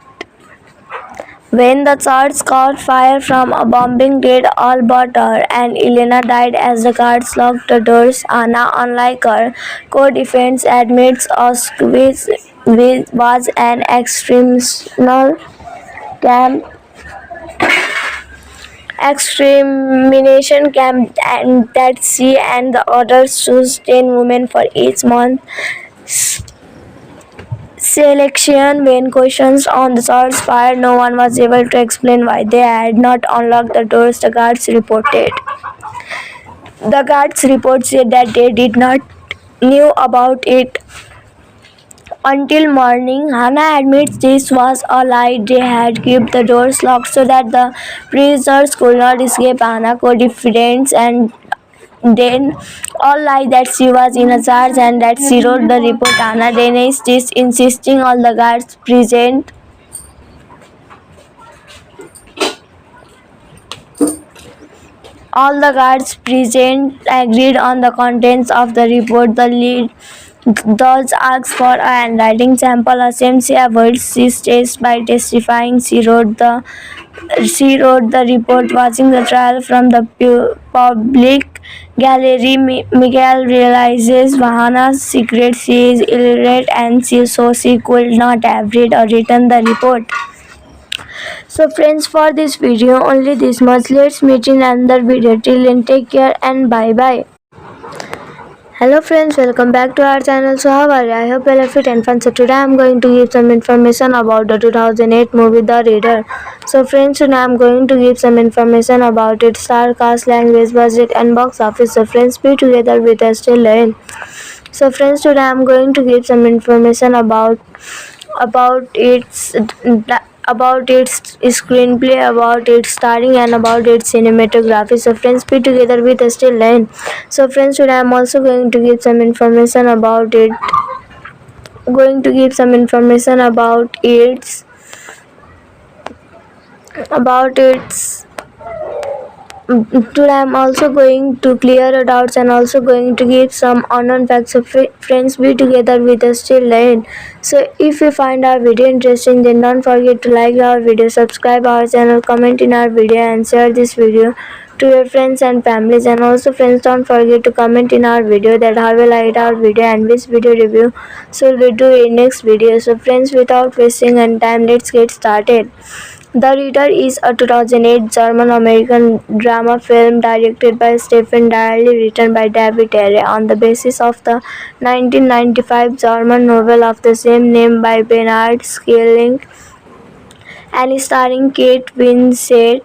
when the church caught fire from a bombing dead all but her and Elena died as the guards locked the doors. Anna, unlike her co-defendants, admits Auschwitz was an extermination camp and that she and the others chose 10 women for each month selection. When questioned on the church fire, no one was able to explain why they had not unlocked the doors. The guards report said that they did not knew about it until morning. Hannah admits this was a lie. They had kept the doors locked so that the prisoners could not escape. Hannah co-defendants and then all lie that she was in a charge and that she wrote the report. Anna denies this, insisting all the guards present agreed on the contents of the report. The lead judge asks for a handwriting sample. Assumes she avoids this test by testifying she wrote the report. Watching the trial from the public gallery, Miguel realizes Vahana's secret. She is illiterate and so she could not have read or written the report. So friends, for this video only this much. Let's meet in another video. Till then, take care and bye bye. Hello friends, welcome back to our channel. So how are you? I hope you are fit and fun. So today I am going to give some information about the 2008 movie The Reader. So friends, today I am going to give some information about its star cast, language, budget and box office. So friends, be together with us till the end. So friends, today I am going to give some information about its screenplay, about its starring and about its cinematography. So friends, be together with us till end. So friends, today I am also going to give some information about its today I am also going to clear your doubts and also going to give some unknown facts. So friends, be together with us till the end. So if you find our video interesting, then don't forget to like our video, subscribe our channel, comment in our video and share this video to your friends and families. And also friends, don't forget to comment in our video that how you liked our video and which video review so we do in next video. So friends, without wasting any time, let's get started. The Reader is a 2008 German-American drama film directed by Stephen Dyer, written by David Ayer on the basis of the 1995 German novel of the same name by Bernard Schelling and starring Kate Winslet,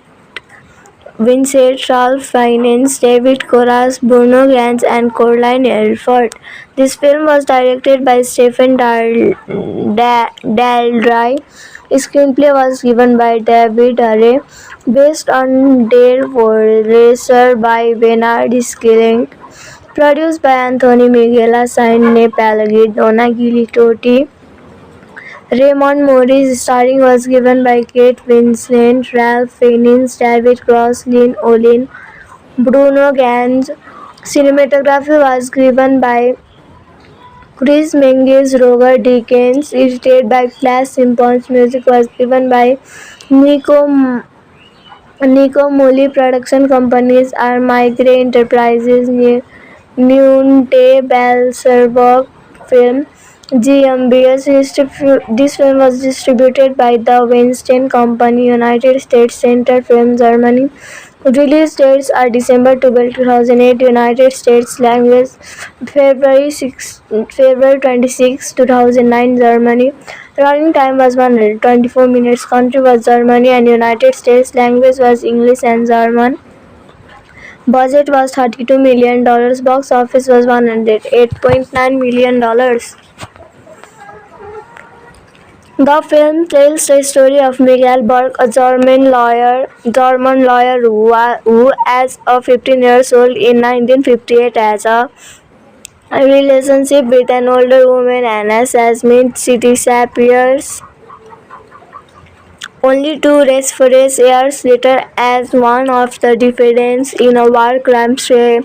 Vincent Ralph Fiennes, David Koras, Bruno Gans, and Coraline Elford. This film was directed by Stephen Daldry. Screenplay was given by David Array, based on Der Racer by Bernard Skilling. Produced by Anthony Minghella, Saine Palagi, Donna Gilitotti, Raymond Morris. Starring was given by Kate Winslet, Ralph Fiennes, David Cross, Lynn Olin, Bruno Gans. Cinematography was given by Chris Menges, Roger Deakins, edited by Flash Simpsons. Music was given by Nico Muli. Production companies are Migrate Enterprises, Nunte Belserberg Film, GmbH. This film was distributed by the Weinstein Company, United States Center Film, Germany. Release dates are December 12, 2008, United States. Language February 26, 2009, Germany. Running time was 124 minutes. Country was Germany and United States. Language was English and German. Budget was $32 million. Box office was $108.9 million. The film tells the story of Miguel Burke, a German lawyer who as a 15 years old in 1958 has a relationship with an older woman, Anna Sasmith. She disappears only to resurface years later as one of the defendants in a war crime thriller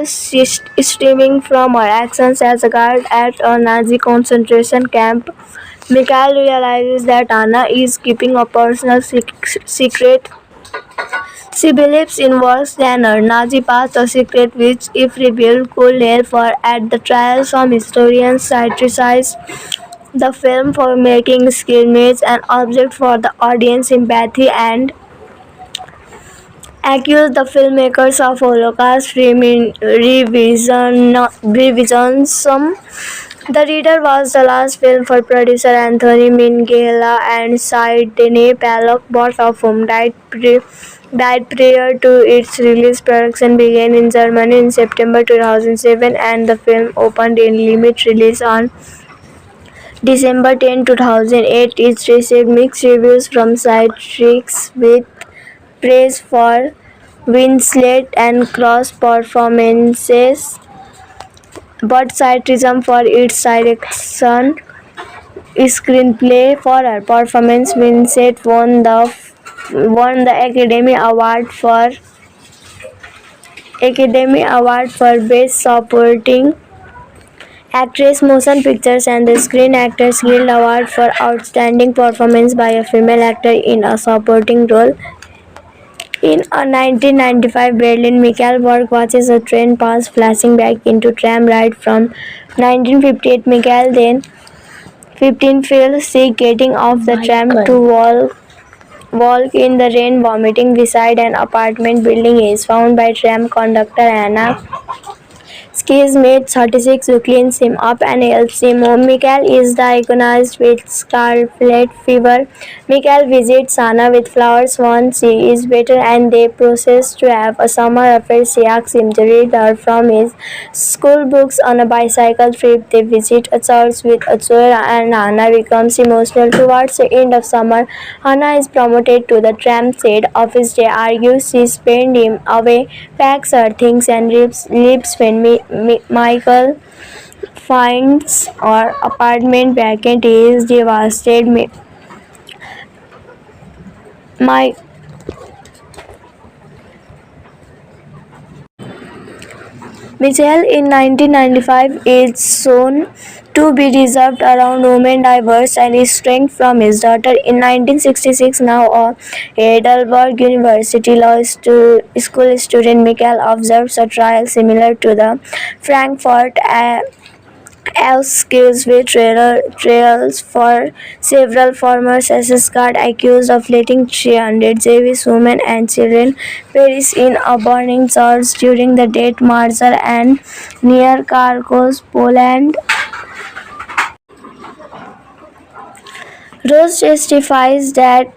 stemming from her actions as a guard at a Nazi concentration camp. Mikhail realizes that Anna is keeping a personal secret. She believes in worse than her Nazi past, a secret which, if revealed, could help her at the trial. Some historians criticize the film for making skirmish an object for the audience sympathy and accuse the filmmakers of Holocaust revisionism. The Reader was the last film for producer Anthony Minghella and Sidney Pollock, both of whom died prior to its release. Production began in Germany in September 2007 and the film opened in limited release on December 10, 2008. It received mixed reviews from critics with praise for Winslet and Cross performances, but criticism for its direction, screenplay. For her performance, Winslet won the Academy Award for Best Supporting Actress, Motion Pictures, and the Screen Actors Guild Award for Outstanding Performance by a Female Actor in a Supporting Role. In a 1995 Berlin, Michael Burke watches a train pass, flashing back into tram ride from 1958. Michael, then 15, feels sick, getting off the tram to walk in the rain, vomiting beside an apartment building. He is found by tram conductor Anna. Ski's mate 36 who cleans him up and helps him home. Michael is diagnosed with scarlet fever. Michael visits Anna with flowers once she is better and they proceed to have a summer affair. She asks him to read her from his school books. On a bicycle trip, they visit a church with a choir and Anna becomes emotional. Towards the end of summer, Anna is promoted to the tram shed office. They argue. She sends him away, packs her things and leaves when Michael finds her apartment vacant. He is devastated. Michael in 1995 is shown to be reserved around women, diverse, and estranged from his daughter. In 1966, now a Heidelberg University Law School student, Michael observes a trial similar to the Frankfurt Ausschusspflicht trials for several former SS guards accused of letting 300 Jewish women and children perish in a burning church during the Death March and near Kharkov, Poland. Rose testifies that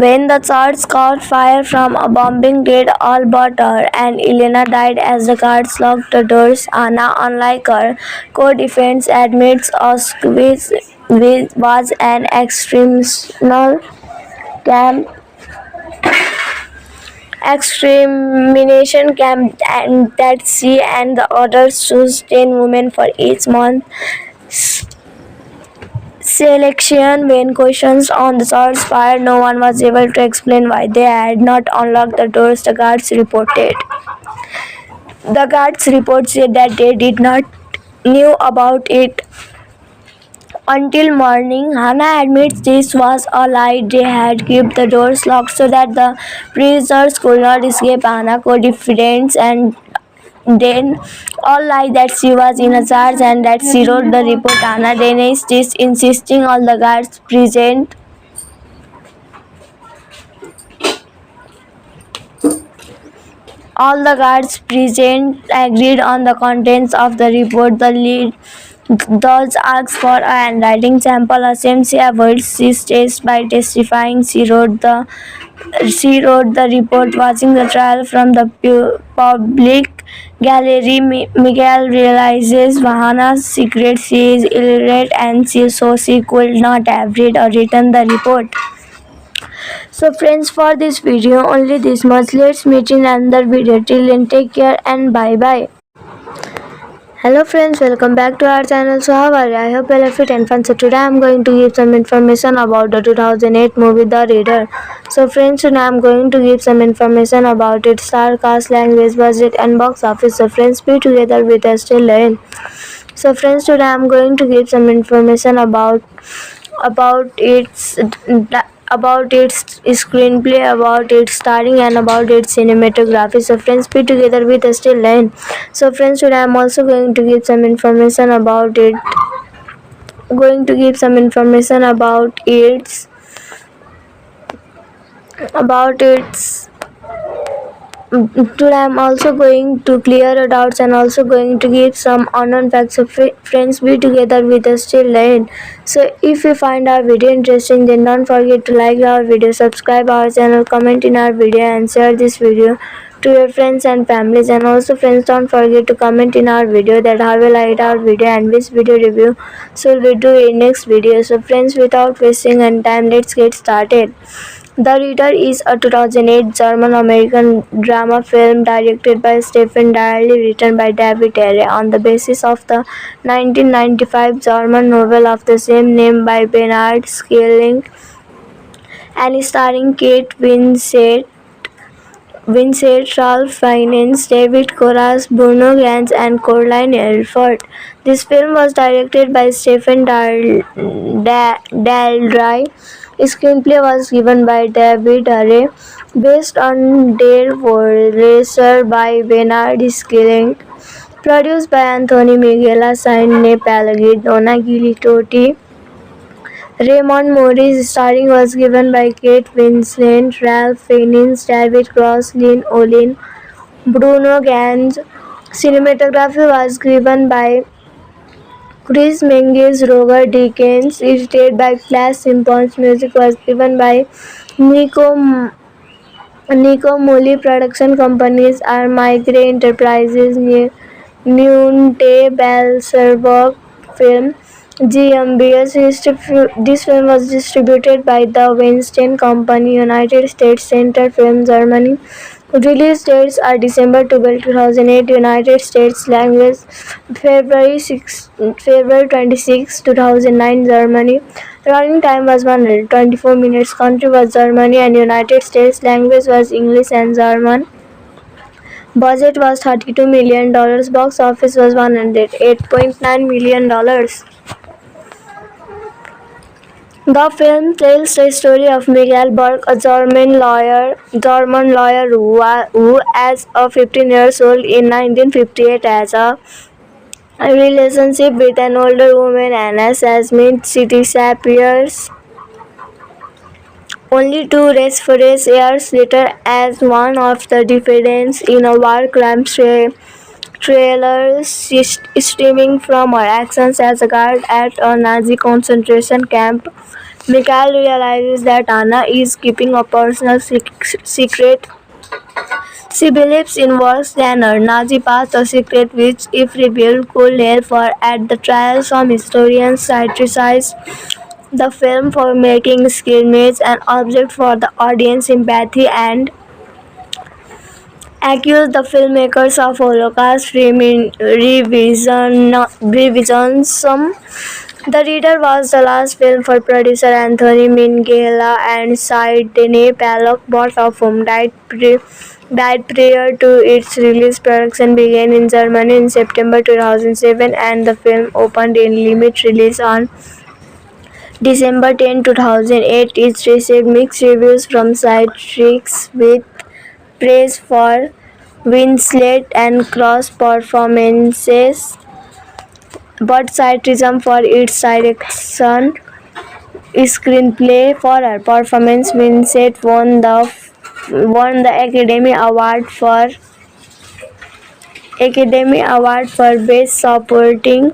When the church caught fire from a bombing did all but her, and Elena died as the guards locked the doors. Anna, unlike her co-defendants, admits Auschwitz was an camp extermination camp, and that she and the others chose 10 women for each month selection. When questioned on the church fire, no one was able to explain why they had not unlocked the doors, the guards reported. The guards report said that they did not knew about it until morning. Hannah admits this was a lie. They had kept the doors locked so that the prisoners could not escape. Hannah co-defendants and then all lied that she was in a charge and that she wrote the report. Anna denies this, insisting all the guards present agreed on the contents of the report. The lead judge asked for a handwriting sample. Assumed she avoids this test by testifying. She wrote the report. Watching the trial from the public gallery, Miguel realizes Hannah's secret. She is illiterate and so she could not have read or written the report. So friends, for this video only this much. Let's meet in another video. Till then, take care and bye bye. Hello friends, welcome back to our channel. So how are you? I hope you are fit and fun. So today I am going to give some information about the 2008 movie The Reader. So friends, today I am going to give some information about its star cast, language, budget and box office. So friends, be together with us till then. So friends, today I am going to give some information about its screenplay, about its starring and about its cinematography. So friends, be together with us till then. So friends, today I am also going to give some information about its today I am also going to clear your doubts and also going to give some unknown facts. So friends, be together with us till then. So if you find our video interesting, then don't forget to like our video, subscribe our channel, comment in our video and share this video to your friends and families. And also friends, don't forget to comment in our video that how you liked our video and which video review so we do in next video. So friends, without wasting any time, let's get started. The Reader is a 2008 German-American drama film directed by Stephen Dyer, written by David Ayer, on the basis of the 1995 German novel of the same name by Bernard Schelling, and starring Kate Winslet, Ralph Fiennes, David Koresh, Bruno Ganz, and Caroline Herford. This film was directed by Stephen Daldry. Screenplay was given by David Ayer, based on Der Racer by Bernard Schelling, produced by Anthony Minghella, Sidney Palagid, Donna Gilitotti, Raymond Morris. Starring was given by Kate Winslet, Ralph Fiennes, David Cross, Lynn Olin, Bruno Ganz. Cinematography was given by Chris Menges, Roger Deakins, edited by Flash Simpsons. Music was given by Nico Mulley. Production companies are Migrate Enterprises, Nunte Belserberg Film, GmbH. This film was distributed by the Weinstein Company, United States, Center Film, Germany. Release dates are December 12, 2008, United States. Language February 26, 2009, Germany. Running time was 124 minutes. Country was Germany and United States. Language was English and German. Budget was $32 million. Box office was $108.9 million. The film tells the story of Miguel Burke, a German lawyer who as a 15 years old in 1958 has a relationship with an older woman, Anna Sazmin. She disappears only to resurface years later as one of the defendants in a war crime thriller, stemming from her actions as a guard at a Nazi concentration camp. Mikhail realizes that Anna is keeping a personal secret. She believes in worse than her Nazi past, a secret which, if revealed, could help her at the trial. Some historians criticize the film for making skirmish an object for the audience sympathy and accuse the filmmakers of Holocaust revisionism. The Reader was the last film for producer Anthony Minghella and Sidney Pollock, both of whom died prior to its release. Production began in Germany in September 2007 and the film opened in limited release on December 10, 2008. It received mixed reviews from critics with praise for Winslet and Cross performances, but criticism for its direction, screenplay. For her performance, Winslet won the Academy Award for Best Supporting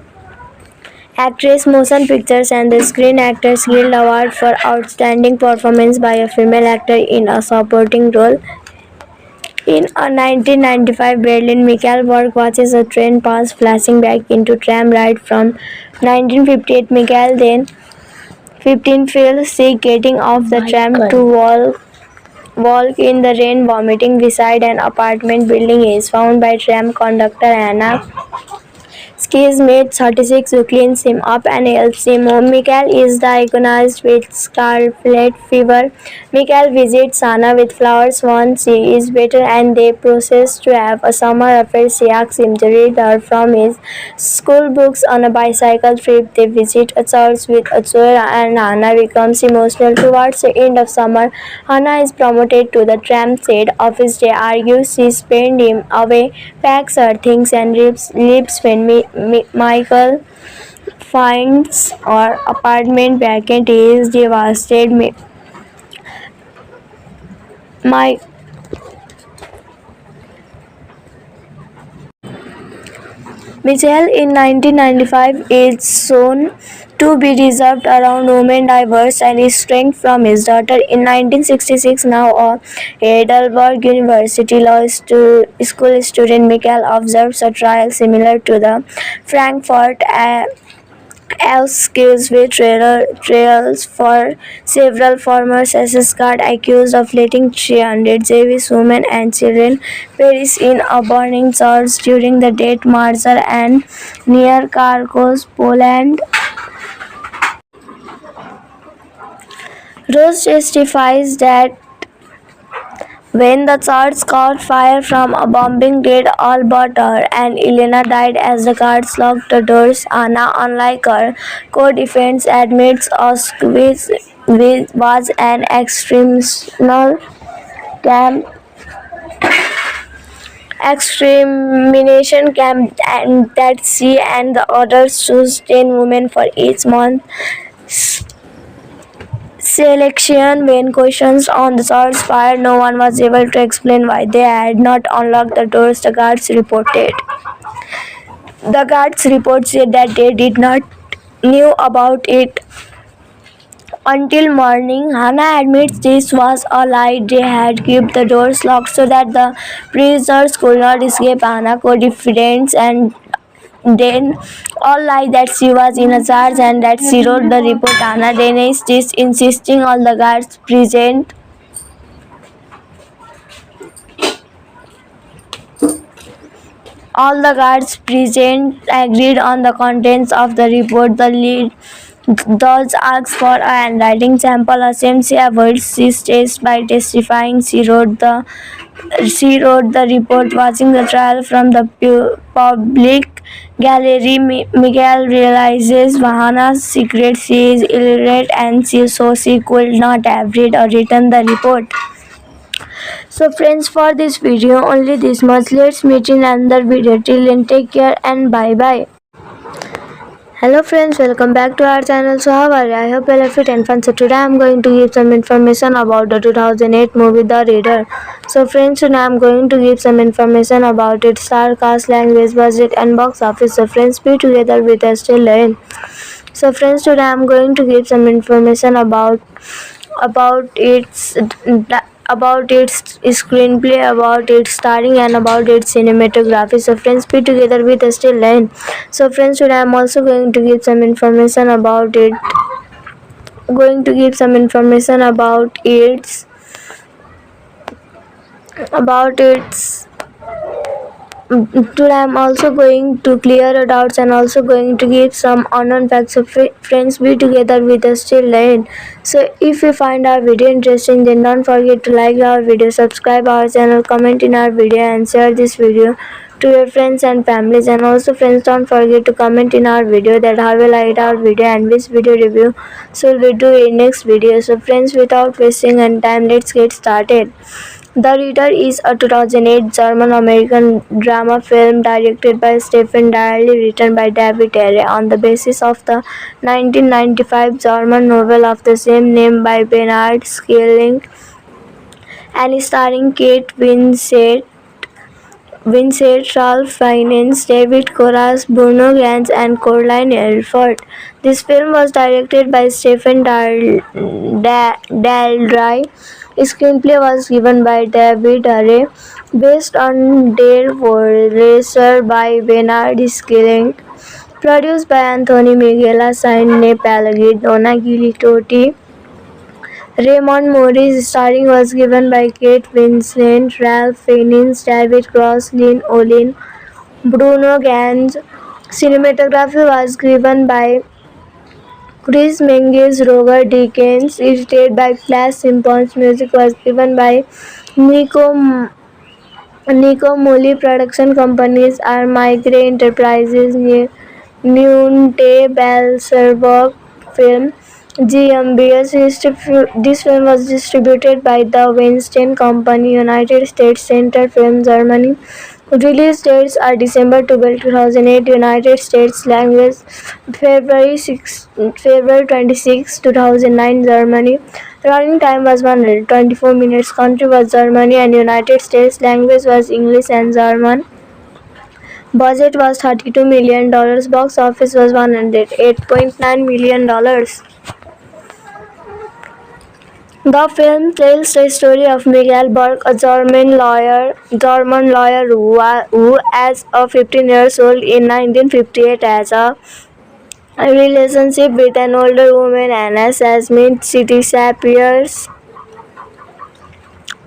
Actress, Motion Pictures, and the Screen Actors Guild Award for Outstanding Performance by a Female Actor in a Supporting Role. In a 1995 Berlin, Michael Borg watches a train pass, flashing back into tram ride from 1958. Michael, then 15, feels sick, getting off the tram to walk in the rain, vomiting beside an apartment building. He is found by tram conductor Anna Skis mate 36, who cleans him up and helps him home. Mikhail is diagnosed with scarlet fever. Mikhail visits Anna with flowers once she is better and they proceed to have a summer affair. She asks him to read her from his school books on a bicycle trip. They visit a church with a choir and Anna becomes emotional. Towards the end of summer, Anna is promoted to the tram shed office. They argue she spent him away, packs her things and leaves when Michael finds her apartment vacant. He is devastated. Michael in 1995 is shown to be reserved around women, diverse, and estranged from his daughter. In 1966, now a Heidelberg University law school student, Michael observes a trial similar to the Frankfurt Excuse trials for several former SS guards accused of letting 300 Jewish women and children perish in a burning church during the Death March and near Kharkov, Poland. Rose testifies that when the church caught fire from a bombing dead all but her and Elena died as the guards locked the doors. Anna, unlike her co-defendants, admits Auschwitz was an extermination camp and that she and the others chose 10 women for each month selection. When questioned on the church fire, no one was able to explain why they had not unlocked the doors. The guards report said that they did not knew about it until morning. Hannah admits this was a lie. They had kept the doors locked so that the prisoners could not escape. Hannah co-defendants and then all lie that she was in a charge and that she wrote the report. Anna denies this, insisting all the guards present agreed on the contents of the report. The lead judge asks for a handwriting sample. She avoids this test by testifying she wrote the report. Watching the trial from the public gallery, Miguel realizes Hannah's secret. She is illiterate and so she could not have read or written the report. So friends, for this video only this much. Let's meet in another video. Till then, take care and bye bye. Hello friends, welcome back to our channel. So how are you? I hope you are fit and fun. So today I am going to give some information about the 2008 movie The Reader. So friends, today I am going to give some information about its star cast, language, budget and box office. So friends, be together with us till then. So friends, today I'm going to give some information about its about its screenplay, about its starring, and about its cinematography. So friends, be together with us till end. So friends, today I'm also going to give some information about it. Going to give some information about its. Today I'm also going to clear your doubts and also going to give some unknown facts. So friends, be together with us till the end. So if you find our video interesting, then don't forget to like our video, subscribe our channel, comment in our video, and share this video to your friends and families. And also friends, don't forget to comment in our video that how you liked our video and which video review so we do in next video. So friends, without wasting any time, let's get started. The Reader is a 2008 German-American drama film directed by Stephen Dyer, written by David Ayer, on the basis of the 1995 German novel of the same name by Bernard Schelling, and starring Kate Winslet, Ralph Fiennes, David Koresh, Bruno Ganz, and Caroline Elford. This film was directed by Stephen Daldry. Screenplay was given by David Ayer, based on Der Racer by Bernard Schelling, produced by Anthony Minghella, Sidney Palagid, Donna Gilitotti, Raymond Morris. Starring was given by Kate Winslet, Ralph Fiennes, David Cross, Lynn Olin, Bruno Ganz. Cinematography was given by Chris Menges, Roger Deakins, edited by Flash Simpsons. Music was given by Nico Moli. Production companies are Migrate Enterprises, Nunte Balserberg Film, GmbH. This film was distributed by the Weinstein Company, United States, Center Film, Germany. Release dates are December 12, 2008, United States. Language February 26, 2009, Germany. Running time was 124 minutes. Country was Germany and United States. Language was English and German. Budget was $32 million. Box office was $108.9 million. The film tells the story of Miguel Berg, a German lawyer who as a 15 years old in 1958, has a relationship with an older woman, Anna Sasmit. She disappears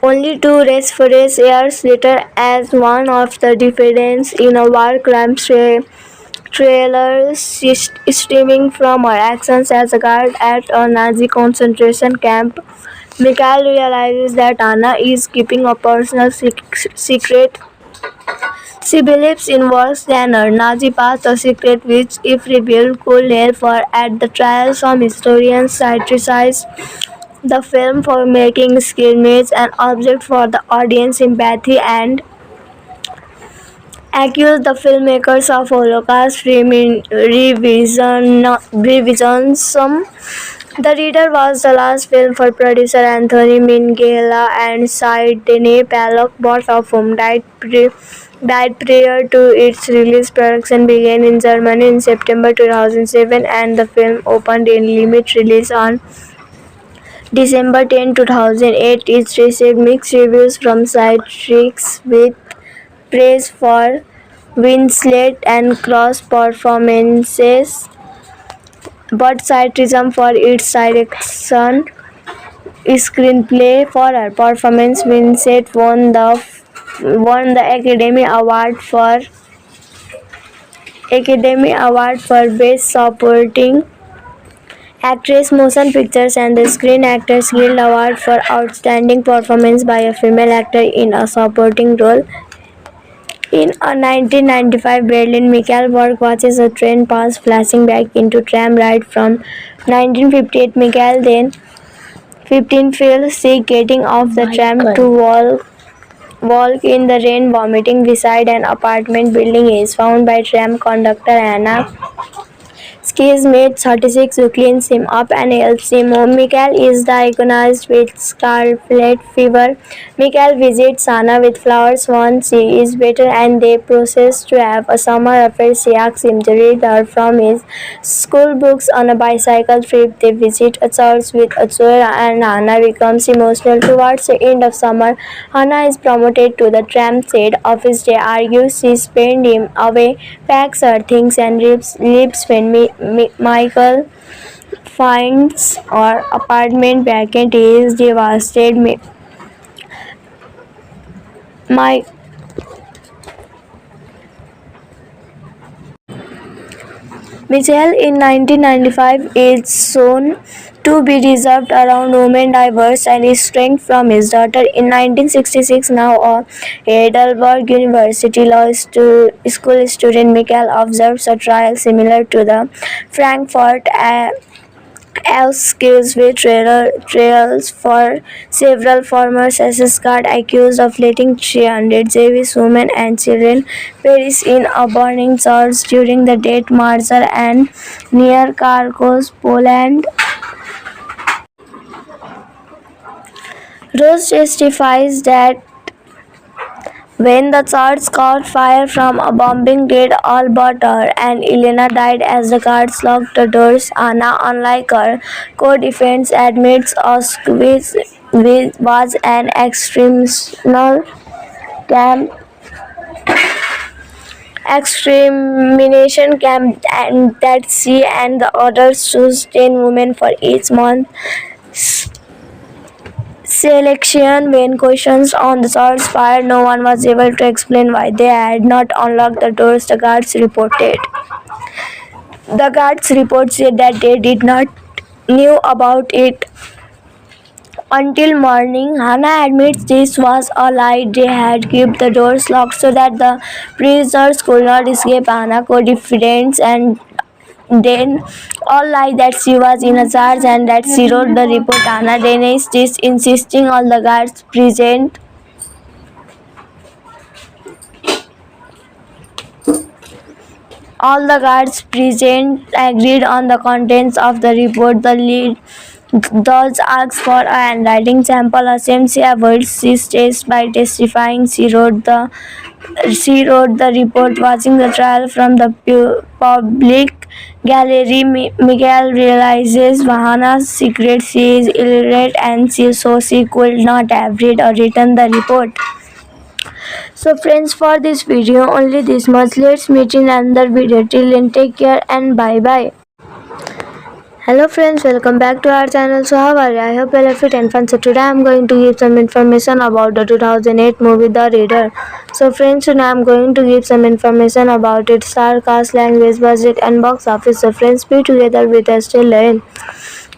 only to resurface years later as one of the defendants in a war crime trailer, stemming from her actions as a guard at a Nazi concentration camp. Mikhail realizes that Anna is keeping a personal secret. She believes in worse than her Nazi past, a secret which, if revealed, could help her at the trial. Some historians criticize the film for making skirmish an object for the audience sympathy and accused the filmmakers of Holocaust revisionism. The Reader was the last film for producer Anthony Minghella and Sidney Pollock, both of whom died prior to its release. Production began in Germany in September 2007, and the film opened in limited release on December 10, 2008. It received mixed reviews from critics, with praise for Winslet and Cross performances, but criticism for its direction, screenplay. For her performance, Winslet won the Academy Award for Best Supporting Actress, Motion Pictures, and the Screen Actors Guild Award for Outstanding Performance by a Female Actor in a Supporting Role. In a 1995 Berlin, Michael Berg watches a train pass, flashing back into tram ride from 1958. Michael, then 15, feels sick getting off the tram to walk in the rain, vomiting beside an apartment building. He is found by tram conductor Anna He is made 36 who cleans him up and helps him home. Mikhail is diagnosed with scarlet fever. Mikhail visits Anna with flowers once she is better and they proceed to have a summer affair. She asks him to read her from his school books on a bicycle trip. They visit a church with Azur and Anna becomes emotional. Towards the end of summer, Anna is promoted to the tramp shed. Office day argues she spent him away, packs her things and leaves when Michael finds her apartment vacant. He is devastated. My Michael in 1995 is shown to be reserved around women, diverse and estranged from his daughter. In 1966, now a Heidelberg University law school student, Michael observes a trial similar to the Frankfurt excuse trials for several former SS guards accused of letting 300 Jewish women and children perish in a burning church during the Death March and near Kharkov, Poland. Rose testifies that when the church caught fire from a bombing dead all but her and Elena died as the guards locked the doors. Anna, unlike her co-defendants, admits Auschwitz was an camp, extermination camp and that she and the others chose 10 women for each month selection. When questioned on the church fire, no one was able to explain why they had not unlocked the doors, the guards reported. The guards report said that they did not knew about it until morning. Hannah admits this was a lie. They had kept the doors locked so that the prisoners could not escape. Hannah co-defendants and then all lied that she was in a charge and that she wrote the report. Anna denies this, insisting all the guards present agreed on the contents of the report. The lead judge asked for a handwriting sample. Assumed she avoids this test by testifying she wrote the report. Watching the trial from the public gallery, Miguel realizes Vahana's secret. She is illiterate and so she could not have read or written the report. So friends, for this video only this much. Let's meet in another video. Till then, take care and bye bye. Hello friends, welcome back to our channel. So how are you? I hope you are fit and fun. So today I am going to give some information about the 2008 movie The Reader. So friends, today I am going to give some information about its star cast, language, budget and box office. So friends, be together with us till the end.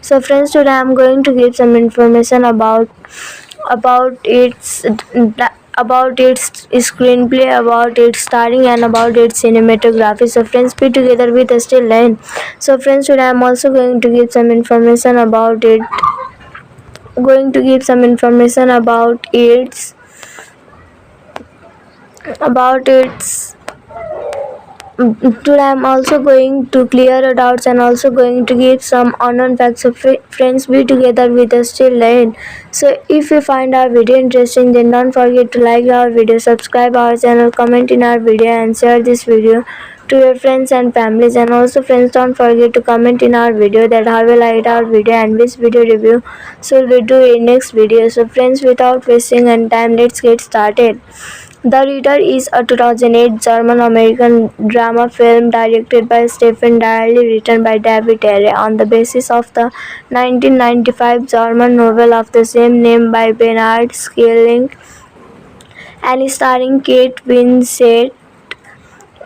So friends, today I am going to give some information about its screenplay, about its starring and about its cinematography. So friends, be together with us till then. So friends, today I am also going to give some information about its today I am also going to clear your doubts and also going to give some unknown facts. So friends, be together with us till the end. So if you find our video interesting, then don't forget to like our video, subscribe our channel, comment in our video and share this video to your friends and families. And also friends, don't forget to comment in our video that how you liked our video and which video review so we do in next video. So friends, without wasting any time, let's get started. The Reader is a 2008 German-American drama film directed by Stephen Dyer, written by David Ayer on the basis of the 1995 German novel of the same name by Bernard Schelling and starring Kate Winslet,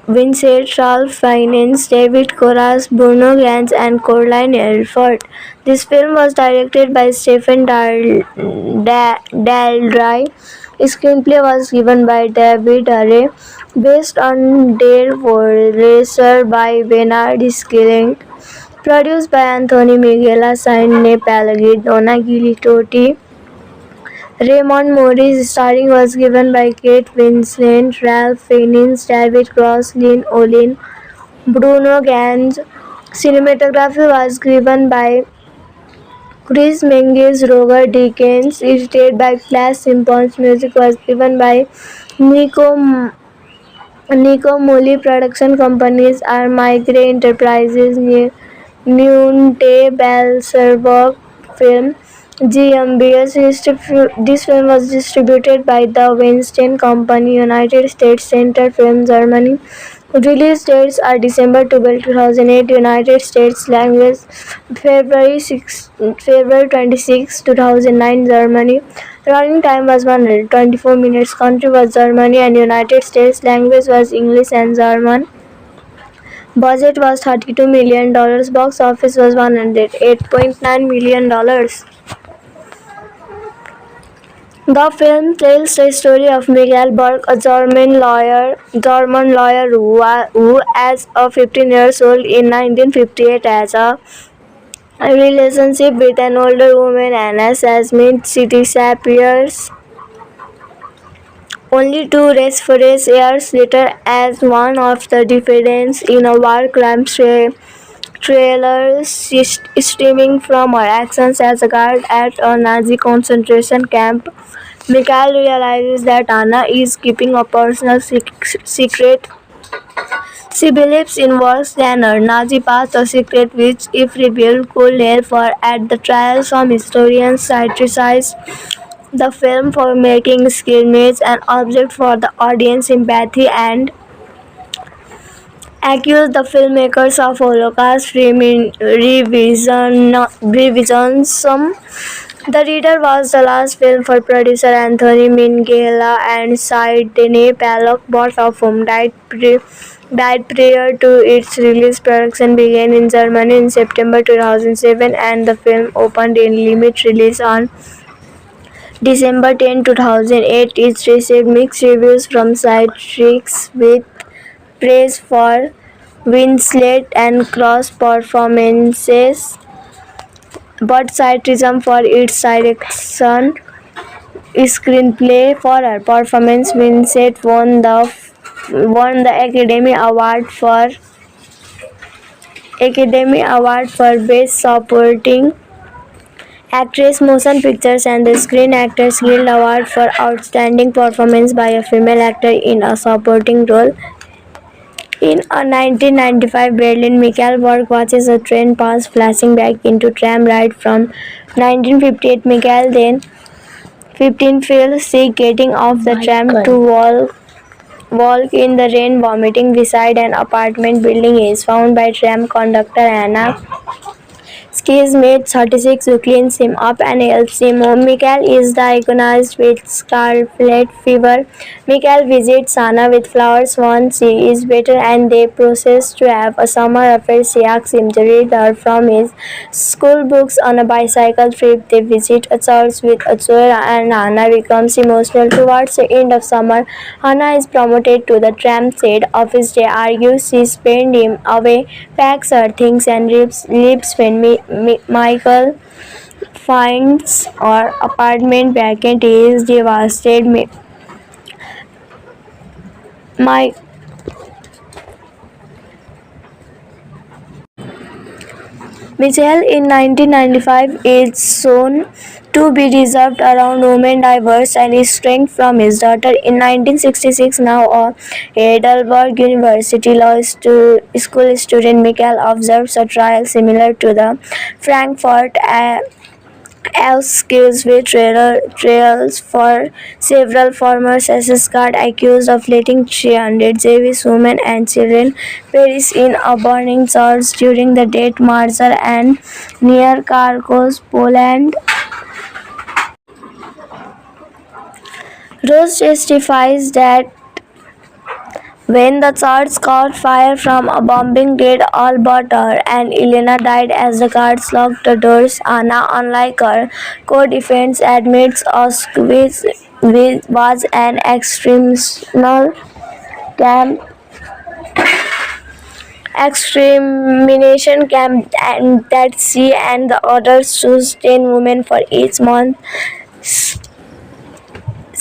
Ralph Fiennes, David Koresh, Bruno Ganz and Caroline Herford. This film was directed by Stephen Daldry. Screenplay was given by David Ayer, based on Der Racer by Bernard Schelling, produced by Anthony Minghella, Sidney Palagi, Donna Gilitotti, Raymond Morris. Starring was given by Kate Winslet, Ralph Fiennes, David Cross, Lynn Olin, Bruno Ganz, Cinematography was given by Chris Menges, Roger Deakins, edited by Flash Simpsons. Music was given by Nico Nico Moli. Production companies are Migrate Enterprises, Nunte Belserberg Film, GmbH. This film was distributed by the Weinstein Company, United States Center Film, Germany. Release dates are December 12, 2008, United States. Language February 26, 2009, Germany. Running time was 124 minutes. Country was Germany and United States. Language was English and German. Budget was $32 million. Box office was $108.9 million. The film tells the story of Michael Berg, a German lawyer who, as a 15 years old in 1958, has a relationship with an older woman, Anna Sasmith. She disappears only to resurface years later as one of the defendants in a war crime trailer stemming from her actions as a guard at a Nazi concentration camp. Mikhail realizes that Anna is keeping a personal secret. She believes in worse than her Nazi past, a secret which, if revealed, could help her at the trial. Some historians criticize the film for making skirmish an object for the audience sympathy and accuse the filmmakers of Holocaust revisionism. The Reader was the last film for producer Anthony Minghella and Sidney Pollock, both of whom died prior to its release. Production began in Germany in September 2007 and the film opened in limited release on December 10, 2008. It received mixed reviews from critics with praise for Winslet and Cross performances, but criticism for its direction, screenplay. For her performance, Winslet won the Academy Award for Best Supporting Actress, Motion Pictures, and the Screen Actors Guild Award for Outstanding Performance by a Female Actor in a Supporting Role. In a 1995 Berlin, Michael Berg watches a train pass, flashing back into tram ride from 1958. Michael, then 15, feels sick, getting off the tram to walk in the rain, vomiting beside an apartment building. He is found by tram conductor Anna. Ski's mate 36 who cleans him up and helps him home. Michael is diagnosed with scarlet fever. Michael visits Anna with flowers once she is better and they proceed to have a summer affair. She asks him to read her from his school books on a bicycle trip. They visit a church with a choir and Anna becomes emotional. Towards the end of summer, Anna is promoted to the tram shed office. They argue she spent him away, packs her things and leaves when Michael finds her apartment vacant. He is devastated. Michael in 1995 is shown to be reserved around women, diverse, and estranged from his daughter. In 1966, now a Heidelberg University Law School student, Michael observes a trial similar to the Frankfurt accused with trials for several former SS guards accused of letting 300 Jewish women and children perish in a burning church during the Death March and near Kharkov, Poland. Rose testifies that when the church caught fire from a bombing dead all but her and Elena died as the guards locked the doors. Anna, unlike her co-defendants, admits Auschwitz was an extermination camp and that she and the others chose 10 women for each month.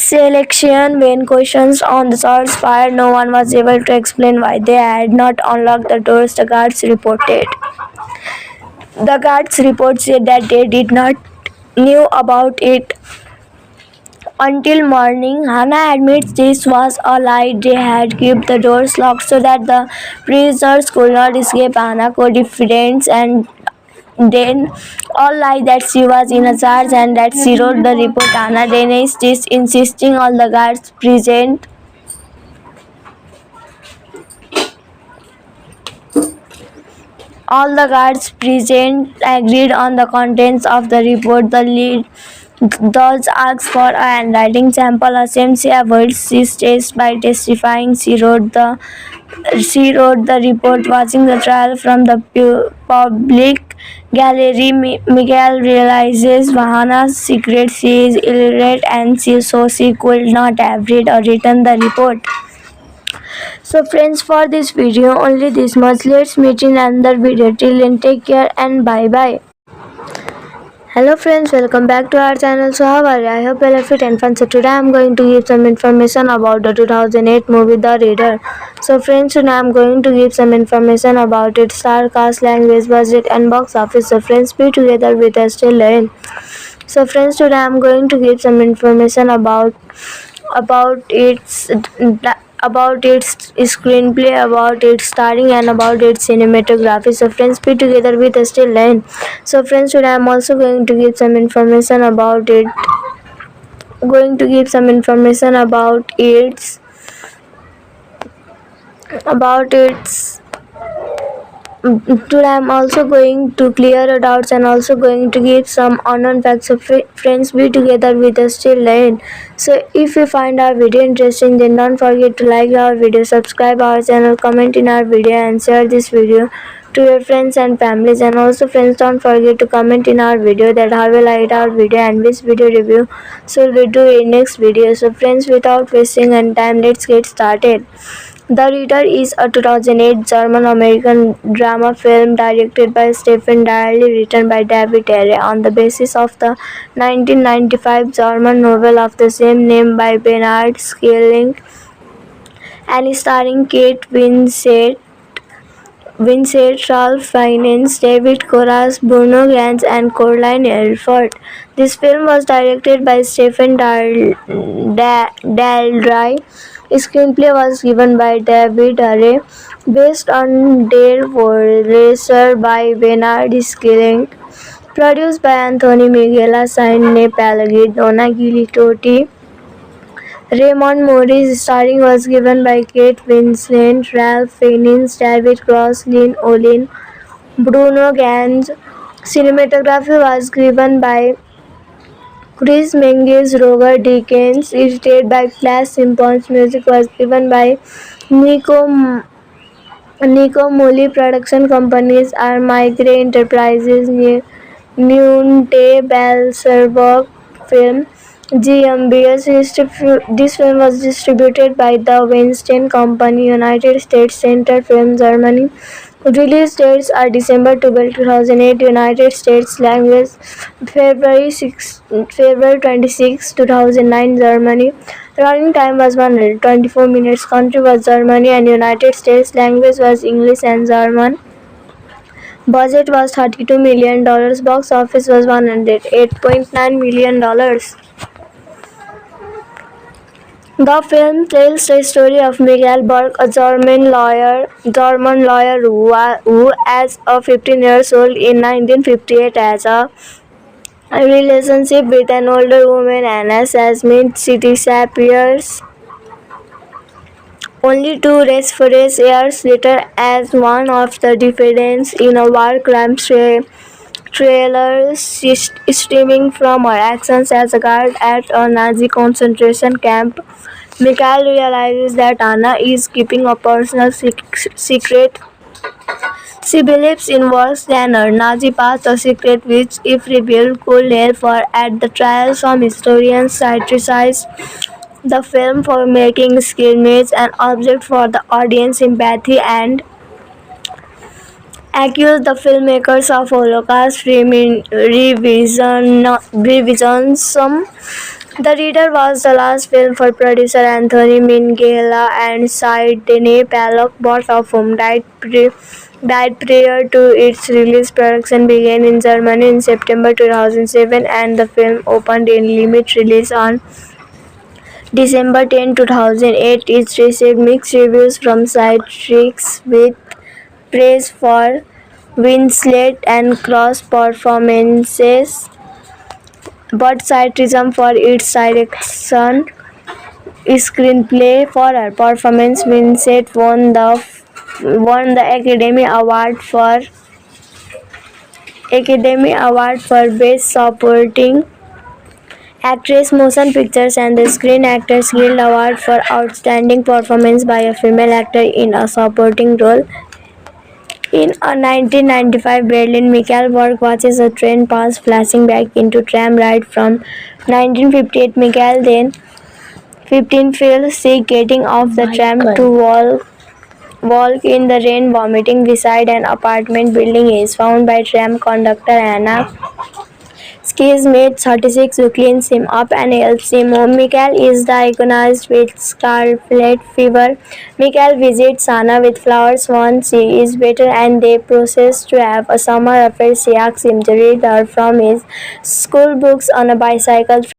selection. When questions on the shots fired, no one was able to explain why they had not unlocked the doors, the guards reported. The guards report said that they did not knew about it until morning. Hannah admits this was a lie. They had kept the doors locked so that the prisoners could not escape. Hannah co-defendants and then all lie that she was in a charge and that she wrote the report. Hannah denies this, insisting all the guards present agreed on the contents of the report. The lead does ask for a handwriting sample. Assumes she avoids this test by testifying she wrote the report. Watching the trial from the public gallery, Miguel realizes Hannah's secret. She is illiterate and so she could not have read or written the report. So friends, for this video only this much. Let's meet in another video. Till then, take care and bye bye. Hello friends, welcome back to our channel. So how are you? I hope you are fit and fun. So today I am going to give some information about the 2008 movie The Reader. So friends, today I am going to give some information about its star cast, language, budget and box office. So friends, be together with us till the end. So friends, today I am going to give some information about its screenplay, about its starring and about its cinematography. So friends, be together with us till end. So friends, today I am also going to give some information about its today I am also going to clear your doubts and also going to give some unknown facts. So friends, be together with us till the end. So if you find our video interesting, then don't forget to like our video, subscribe our channel, comment in our video and share this video to your friends and families. And also friends, don't forget to comment in our video that how you liked our video and which video review so we do in next video. So friends, without wasting any time, let's get started. The Reader is a 2008 German-American drama film directed by Stephen Dyer, written by David Ayer on the basis of the 1995 German novel of the same name by Bernard Schelling and starring Kate Winslet, Ralph Fiennes, David Koresh, Bruno Ganz and Caroline Herford. This film was directed by Stephen Daldry. Screenplay was given by David Ayer, based on Der Racer by Bernard Schelling, produced by Anthony Minghella, Sidney Palagi, Donna Gilitotti, Raymond Morris. Starring was given by Kate Winslet, Ralph Fiennes, David Cross, Lynn Olin, Bruno Ganz. Cinematography was given by Chris Menges, Roger Deakins, edited by Flash Simpsons. Music was given by Nico Mulley. Production companies are Migrate Enterprises, Nunte Balserberg Film, GmbH. This film was distributed by the Weinstein Company, United States, Center Film, Germany. Release dates are December 12, 2008, United States. Language February 26, 2009, Germany. Running time was 124 minutes. Country was Germany and United States. Language was English and German. Budget was $32 million. Box office was $108.9 million. The film tells the story of Miguel Burke, a German lawyer who as a 15 years old in 1958 has a relationship with an older woman, Anna Jasmine. She disappears only to resurface years later as one of the defendants in a war crime thriller stemming from her actions as a guard at a Nazi concentration camp. Mikael realizes that Anna is keeping a personal secret. She believes in worse than her Nazi past, a secret which, if revealed, could help her at the trial. Some historians criticize the film for making skirmish an object for the audience sympathy and accuse the filmmakers of Holocaust revisionism. The Reader was the last film for producer Anthony Minghella and Sidney Pollock, both of whom died prior to its release. Production began in Germany in September 2007 and the film opened in limited release on December 10, 2008. It received mixed reviews from critics with praise for Winslet and Cross performances but criticism for its direction screenplay. For her performance, Winslet won the Academy Award for Best Supporting Actress, Motion Pictures, and the Screen Actors Guild Award for Outstanding Performance by a Female Actor in a Supporting Role. In a 1995 Berlin, Michael Borg watches a train pass, flashing back into tram ride from 1958. Michael, then 15, feels sick, getting off the tram to walk in the rain, vomiting beside an apartment building. He is found by tram conductor Anna. Ski's mate 36 who cleans him up and helps him home. Michael is diagnosed with scarlet fever. Michael visits Anna with flowers once she is better and they proceed to have a summer affair. She asks him to read her from his school books on a bicycle.